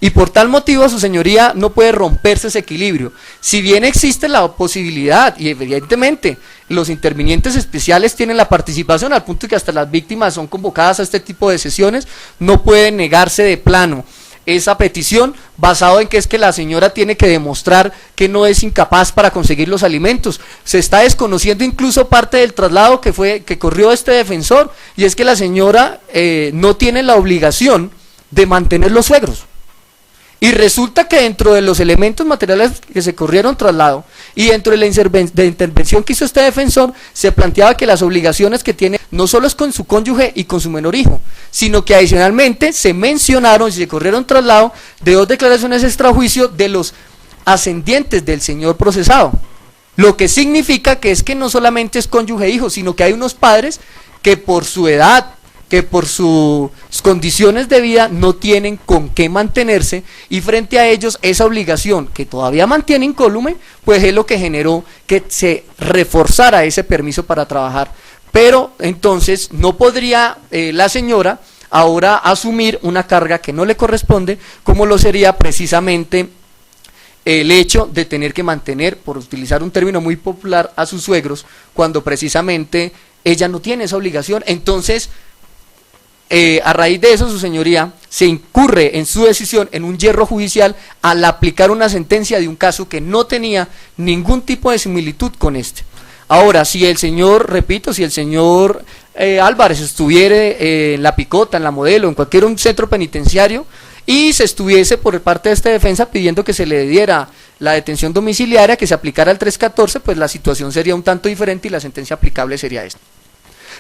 Y por tal motivo, su señoría, no puede romperse ese equilibrio. Si bien existe la posibilidad, y evidentemente los intervinientes especiales tienen la participación, al punto que hasta las víctimas son convocadas a este tipo de sesiones, no puede negarse de plano esa petición, basado en que es que la señora tiene que demostrar que no es incapaz para conseguir los alimentos. Se está desconociendo incluso parte del traslado que corrió este defensor, y es que la señora no tiene la obligación de mantener los suegros. Y resulta que dentro de los elementos materiales que se corrieron traslado y dentro de la intervención que hizo este defensor, se planteaba que las obligaciones que tiene no solo es con su cónyuge y con su menor hijo, sino que adicionalmente se mencionaron y se corrieron traslado de 2 declaraciones extrajuicio de los ascendientes del señor procesado. Lo que significa que es que no solamente es cónyuge e hijo, sino que hay unos padres que por su edad, que por sus condiciones de vida no tienen con qué mantenerse, y frente a ellos esa obligación que todavía mantiene incólume, pues es lo que generó que se reforzara ese permiso para trabajar. Pero entonces no podría la señora ahora asumir una carga que no le corresponde, como lo sería precisamente el hecho de tener que mantener, por utilizar un término muy popular, a sus suegros, cuando precisamente ella no tiene esa obligación. Entonces, a raíz de eso, su señoría se incurre en su decisión en un yerro judicial al aplicar una sentencia de un caso que no tenía ningún tipo de similitud con este. Ahora, si el señor, repito, si el señor Álvarez estuviera en La Picota, en La Modelo, en cualquier un centro penitenciario, y se estuviese por parte de esta defensa pidiendo que se le diera la detención domiciliaria, que se aplicara el 314, pues la situación sería un tanto diferente y la sentencia aplicable sería esta.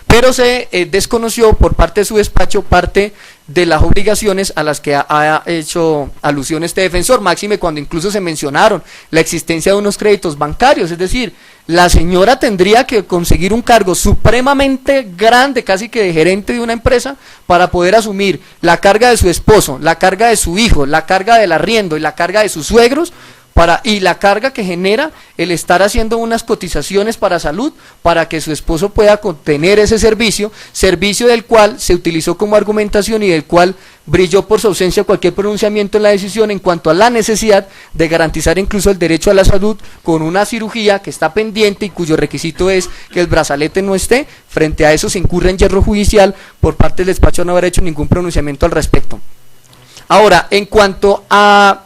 Pero se desconoció por parte de su despacho parte de las obligaciones a las que ha hecho alusión este defensor, máxime cuando incluso se mencionaron la existencia de unos créditos bancarios. Es decir, la señora tendría que conseguir un cargo supremamente grande, casi que de gerente de una empresa, para poder asumir la carga de su esposo, la carga de su hijo, la carga del arriendo y la carga de sus suegros, y la carga que genera el estar haciendo unas cotizaciones para salud para que su esposo pueda tener ese servicio del cual se utilizó como argumentación y del cual brilló por su ausencia cualquier pronunciamiento en la decisión en cuanto a la necesidad de garantizar incluso el derecho a la salud con una cirugía que está pendiente y cuyo requisito es que el brazalete no esté. Frente a eso se incurre en yerro judicial por parte del despacho no haber hecho ningún pronunciamiento al respecto. Ahora, en cuanto a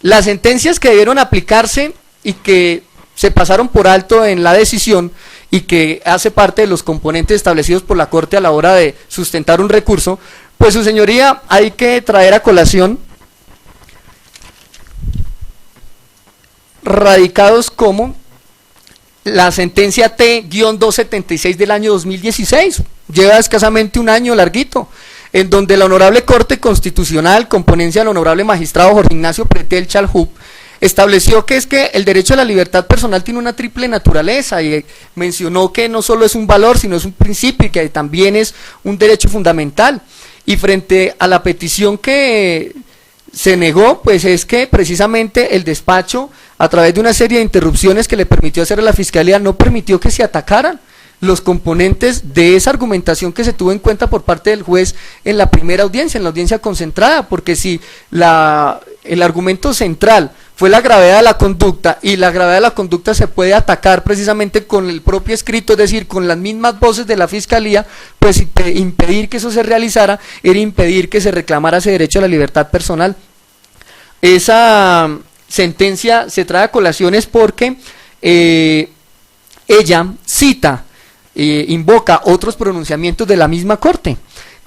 las sentencias que debieron aplicarse y que se pasaron por alto en la decisión y que hace parte de los componentes establecidos por la Corte a la hora de sustentar un recurso, pues su señoría, hay que traer a colación radicados como la sentencia T-276 del año 2016, lleva escasamente un año larguito, en donde la Honorable Corte Constitucional, con ponencia del Honorable Magistrado Jorge Ignacio Pretel Chalhub, estableció que es que el derecho a la libertad personal tiene una triple naturaleza y mencionó que no solo es un valor, sino es un principio y que también es un derecho fundamental. Y frente a la petición que se negó, pues es que precisamente el despacho, a través de una serie de interrupciones que le permitió hacer a la Fiscalía, no permitió que se atacaran los componentes de esa argumentación que se tuvo en cuenta por parte del juez en la primera audiencia, en la audiencia concentrada, porque si el argumento central fue la gravedad de la conducta, y la gravedad de la conducta se puede atacar precisamente con el propio escrito, es decir, con las mismas voces de la Fiscalía, pues impedir que eso se realizara era impedir que se reclamara ese derecho a la libertad personal. Esa sentencia se trae a colaciones porque ella cita, invoca otros pronunciamientos de la misma Corte,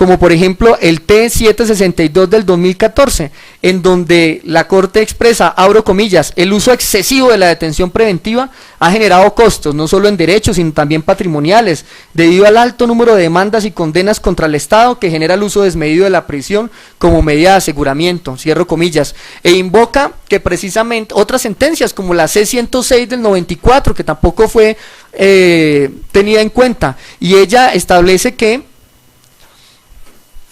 como por ejemplo el T762 del 2014, en donde la Corte expresa, abro comillas, el uso excesivo de la detención preventiva ha generado costos, no solo en derechos, sino también patrimoniales, debido al alto número de demandas y condenas contra el Estado que genera el uso desmedido de la prisión como medida de aseguramiento, cierro comillas, e invoca que precisamente otras sentencias como la C106 del 94, que tampoco fue tenida en cuenta, y ella establece que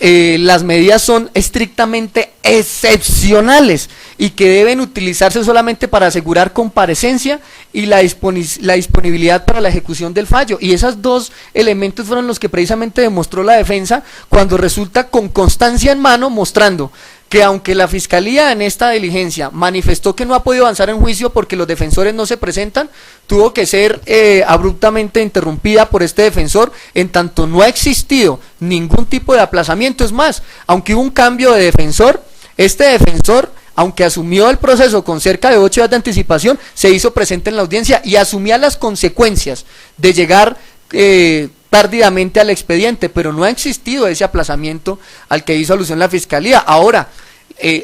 las medidas son estrictamente excepcionales y que deben utilizarse solamente para asegurar comparecencia y la disponibilidad para la ejecución del fallo, y esos dos elementos fueron los que precisamente demostró la defensa cuando resulta con constancia en mano, mostrando que aunque la Fiscalía en esta diligencia manifestó que no ha podido avanzar en juicio porque los defensores no se presentan, tuvo que ser abruptamente interrumpida por este defensor, en tanto no ha existido ningún tipo de aplazamiento. Es más, aunque hubo un cambio de defensor, este defensor, aunque asumió el proceso con cerca de 8 días de anticipación, se hizo presente en la audiencia y asumía las consecuencias de llegar tardíamente al expediente, pero no ha existido ese aplazamiento al que hizo alusión la Fiscalía. Ahora,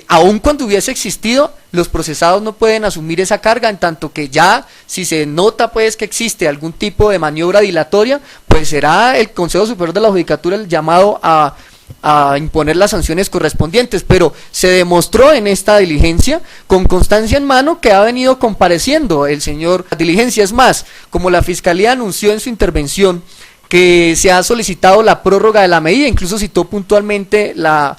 aun cuando hubiese existido, los procesados no pueden asumir esa carga, en tanto que ya, si se nota pues que existe algún tipo de maniobra dilatoria, pues será el Consejo Superior de la Judicatura el llamado a imponer las sanciones correspondientes, pero se demostró en esta diligencia con constancia en mano que ha venido compareciendo el señor. La diligencia, es más, como la Fiscalía anunció en su intervención que se ha solicitado la prórroga de la medida, incluso citó puntualmente la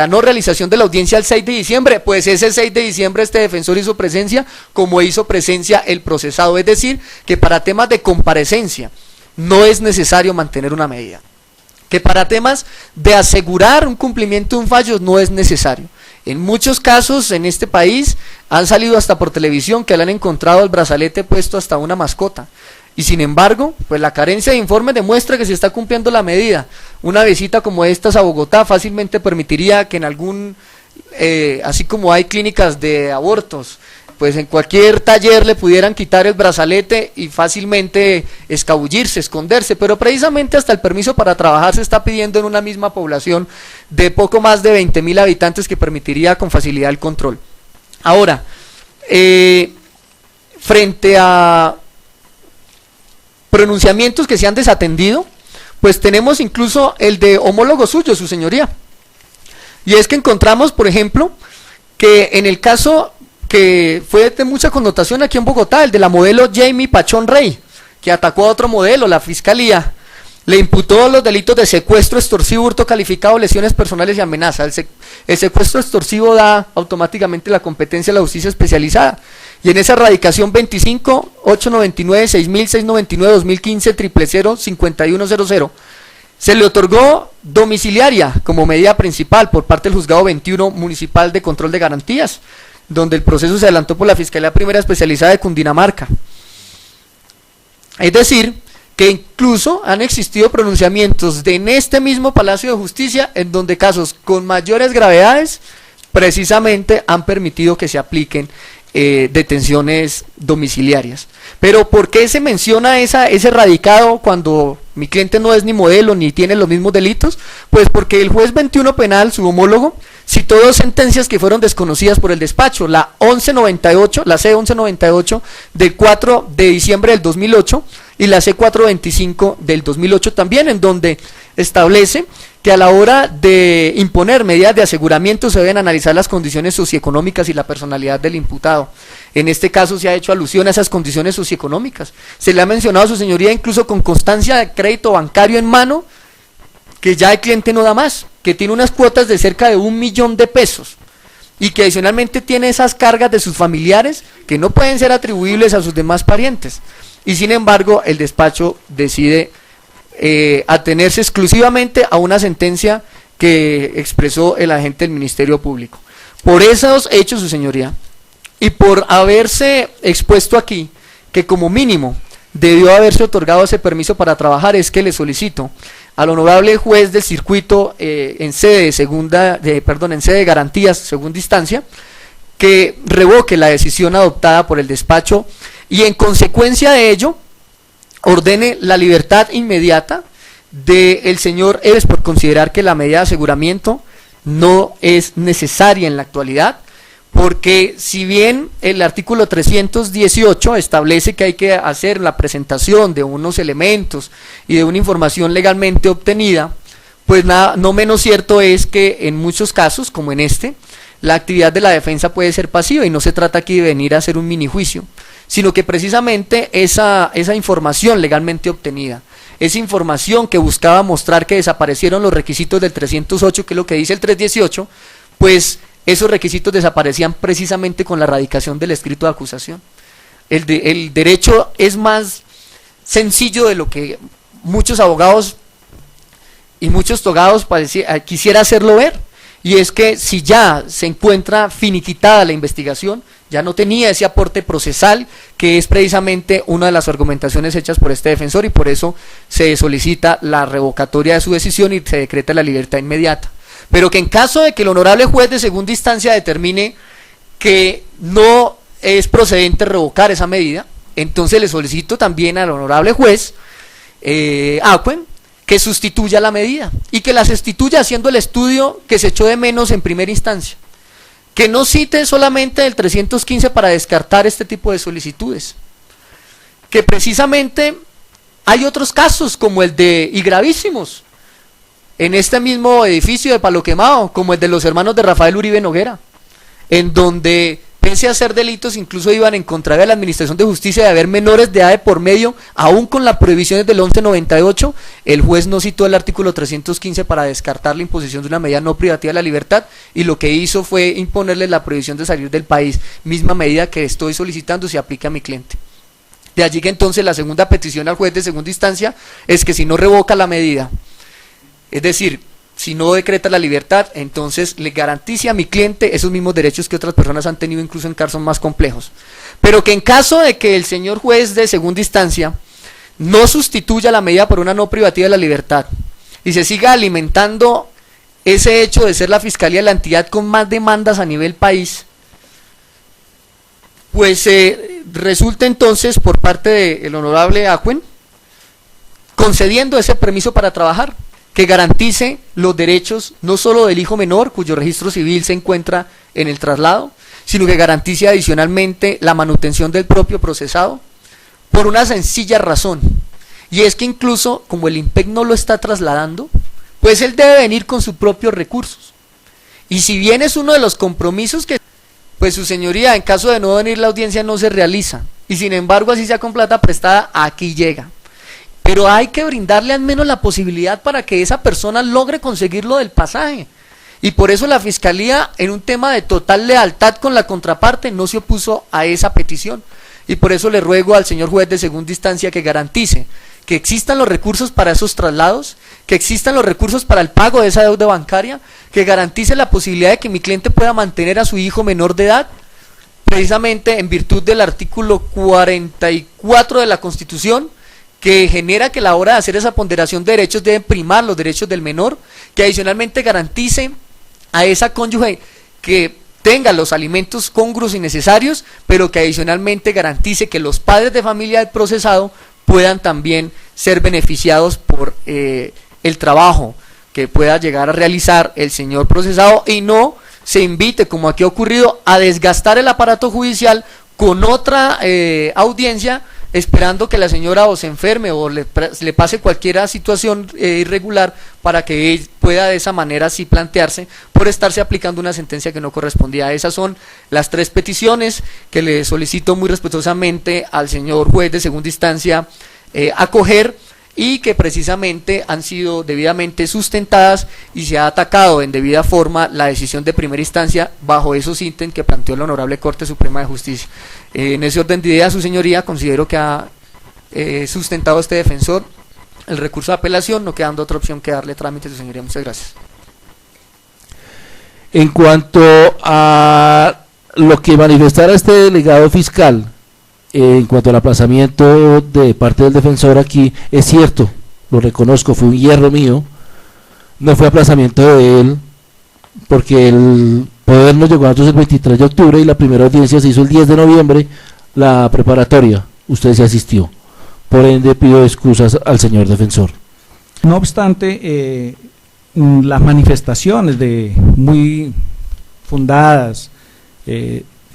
no realización de la audiencia el 6 de diciembre, pues ese 6 de diciembre este defensor hizo presencia, como hizo presencia el procesado, es decir, que para temas de comparecencia no es necesario mantener una medida, que para temas de asegurar un cumplimiento de un fallo no es necesario. En muchos casos en este país han salido hasta por televisión que le han encontrado el brazalete puesto hasta una mascota, y sin embargo, pues la carencia de informes demuestra que se está cumpliendo la medida. Una visita como estas a Bogotá fácilmente permitiría que en algún, así como hay clínicas de abortos, pues en cualquier taller le pudieran quitar el brazalete y fácilmente escabullirse, esconderse, pero precisamente hasta el permiso para trabajar se está pidiendo en una misma población de poco más de 20.000 habitantes, que permitiría con facilidad el control. Ahora, frente a pronunciamientos que se han desatendido, pues tenemos incluso el de homólogo suyo, su señoría, y es que encontramos, por ejemplo, que en el caso que fue de mucha connotación aquí en Bogotá, el de la modelo Jamie Pachón Rey, que atacó a otro modelo, la Fiscalía le imputó los delitos de secuestro extorsivo, hurto calificado, lesiones personales y amenaza. El secuestro extorsivo da automáticamente la competencia a la justicia especializada, y en esa radicación 25 899 6699 2015 000 5100 se le otorgó domiciliaria como medida principal por parte del Juzgado 21 Municipal de Control de Garantías, donde el proceso se adelantó por la Fiscalía Primera Especializada de Cundinamarca. Es decir, que incluso han existido pronunciamientos en este mismo Palacio de Justicia en donde casos con mayores gravedades precisamente han permitido que se apliquen detenciones domiciliarias. Pero ¿por qué se menciona ese radicado cuando mi cliente no es ni modelo ni tiene los mismos delitos? Pues porque el juez 21 penal, su homólogo, citó dos sentencias que fueron desconocidas por el despacho, la 1198, la C1198 del 4 de diciembre del 2008 y la C425 del 2008 también, en donde establece que a la hora de imponer medidas de aseguramiento se deben analizar las condiciones socioeconómicas y la personalidad del imputado. En este caso se ha hecho alusión a esas condiciones socioeconómicas. Se le ha mencionado a su señoría incluso con constancia de crédito bancario en mano que ya el cliente no da más, que tiene unas cuotas de cerca de 1 millón de pesos y que adicionalmente tiene esas cargas de sus familiares que no pueden ser atribuibles a sus demás parientes. Y sin embargo el despacho decide atenerse exclusivamente a una sentencia que expresó el agente del Ministerio Público. Por esos hechos, su señoría, y por haberse expuesto aquí que como mínimo debió haberse otorgado ese permiso para trabajar, es que le solicito al honorable juez del circuito en sede de garantías segunda instancia que revoque la decisión adoptada por el despacho y en consecuencia de ello ordene la libertad inmediata del señor Eves por considerar que la medida de aseguramiento no es necesaria en la actualidad, porque si bien el artículo 318 establece que hay que hacer la presentación de unos elementos y de una información legalmente obtenida, pues nada, no menos cierto es que en muchos casos, como en este, la actividad de la defensa puede ser pasiva y no se trata aquí de venir a hacer un mini juicio, sino que precisamente esa información legalmente obtenida, esa información que buscaba mostrar que desaparecieron los requisitos del 308, que es lo que dice el 318, pues esos requisitos desaparecían precisamente con la radicación del escrito de acusación. El derecho es más sencillo de lo que muchos abogados y muchos togados quisiera hacerlo ver, y es que si ya se encuentra finiquitada la investigación, ya no tenía ese aporte procesal, que es precisamente una de las argumentaciones hechas por este defensor, y por eso se solicita la revocatoria de su decisión y se decreta la libertad inmediata. Pero que en caso de que el honorable juez de segunda instancia determine que no es procedente revocar esa medida, entonces le solicito también al honorable juez Acuen que sustituya la medida y que la sustituya haciendo el estudio que se echó de menos en primera instancia, que no cite solamente el 315 para descartar este tipo de solicitudes, que precisamente hay otros casos como el de, y gravísimos, en este mismo edificio de Palo Quemado, como el de los hermanos de Rafael Uribe Noguera, en donde pese a ser delitos incluso iban en contra de la administración de justicia de haber menores de edad de por medio, aún con las prohibiciones del 1198, el juez no citó el artículo 315 para descartar la imposición de una medida no privativa de la libertad, y lo que hizo fue imponerle la prohibición de salir del país, misma medida que estoy solicitando se aplica a mi cliente. De allí que entonces la segunda petición al juez de segunda instancia es que si no revoca la medida, es decir, si no decreta la libertad, entonces le garantice a mi cliente esos mismos derechos que otras personas han tenido, incluso en casos más complejos. Pero que en caso de que el señor juez de segunda instancia no sustituya la medida por una no privativa de la libertad y se siga alimentando ese hecho de ser la fiscalía de la entidad con más demandas a nivel país, pues resulta entonces por parte del honorable Acuen concediendo ese permiso para trabajar, que garantice los derechos no solo del hijo menor, cuyo registro civil se encuentra en el traslado, sino que garantice adicionalmente la manutención del propio procesado, por una sencilla razón, y es que incluso como el IMPEC no lo está trasladando, pues él debe venir con sus propios recursos, y si bien es uno de los compromisos que, pues su señoría, en caso de no venir la audiencia no se realiza, y sin embargo así sea con plata prestada, aquí llega. Pero hay que brindarle al menos la posibilidad para que esa persona logre conseguir lo del pasaje. Y por eso la Fiscalía, en un tema de total lealtad con la contraparte, no se opuso a esa petición. Y por eso le ruego al señor juez de segunda instancia que garantice que existan los recursos para esos traslados, que existan los recursos para el pago de esa deuda bancaria, que garantice la posibilidad de que mi cliente pueda mantener a su hijo menor de edad, precisamente en virtud del artículo 44 de la Constitución, que genera que a la hora de hacer esa ponderación de derechos deben primar los derechos del menor, que adicionalmente garantice a esa cónyuge que tenga los alimentos congruos y necesarios, pero que adicionalmente garantice que los padres de familia del procesado puedan también ser beneficiados por el trabajo que pueda llegar a realizar el señor procesado, y no se invite, como aquí ha ocurrido, a desgastar el aparato judicial con otra audiencia, esperando que la señora o se enferme o le pase cualquier situación irregular para que él pueda de esa manera así plantearse por estarse aplicando una sentencia que no correspondía. Esas son las tres peticiones que le solicito muy respetuosamente al señor juez de segunda instancia acoger, y que precisamente han sido debidamente sustentadas y se ha atacado en debida forma la decisión de primera instancia bajo esos ítems que planteó la Honorable Corte Suprema de Justicia. En ese orden de ideas, su señoría, considero que ha sustentado este defensor el recurso de apelación, no quedando otra opción que darle trámite, su señoría. Muchas gracias. En cuanto a lo que manifestara este delegado fiscal, en cuanto al aplazamiento de parte del defensor aquí, es cierto, lo reconozco, fue un hierro mío, no fue aplazamiento de él, porque el poder nos llegó a nosotros el 23 de octubre y la primera audiencia se hizo el 10 de noviembre, la preparatoria, usted se asistió, por ende pido excusas al señor defensor. No obstante, las manifestaciones muy fundadas,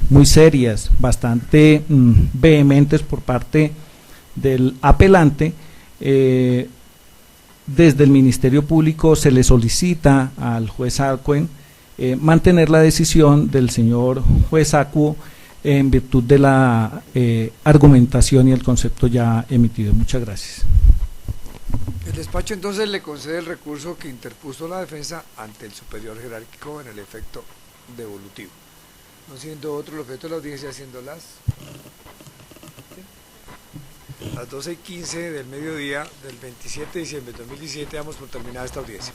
muy serias, bastante vehementes por parte del apelante, desde el Ministerio Público se le solicita al juez Arquen mantener la decisión del señor juez Acuo en virtud de la argumentación y el concepto ya emitido. Muchas gracias. El despacho entonces le concede el recurso que interpuso la defensa ante el superior jerárquico en el efecto devolutivo, no siendo otro el objeto de la audiencia, siendo las 12:15 del mediodía del 27 de diciembre de 2017, damos por terminada esta audiencia.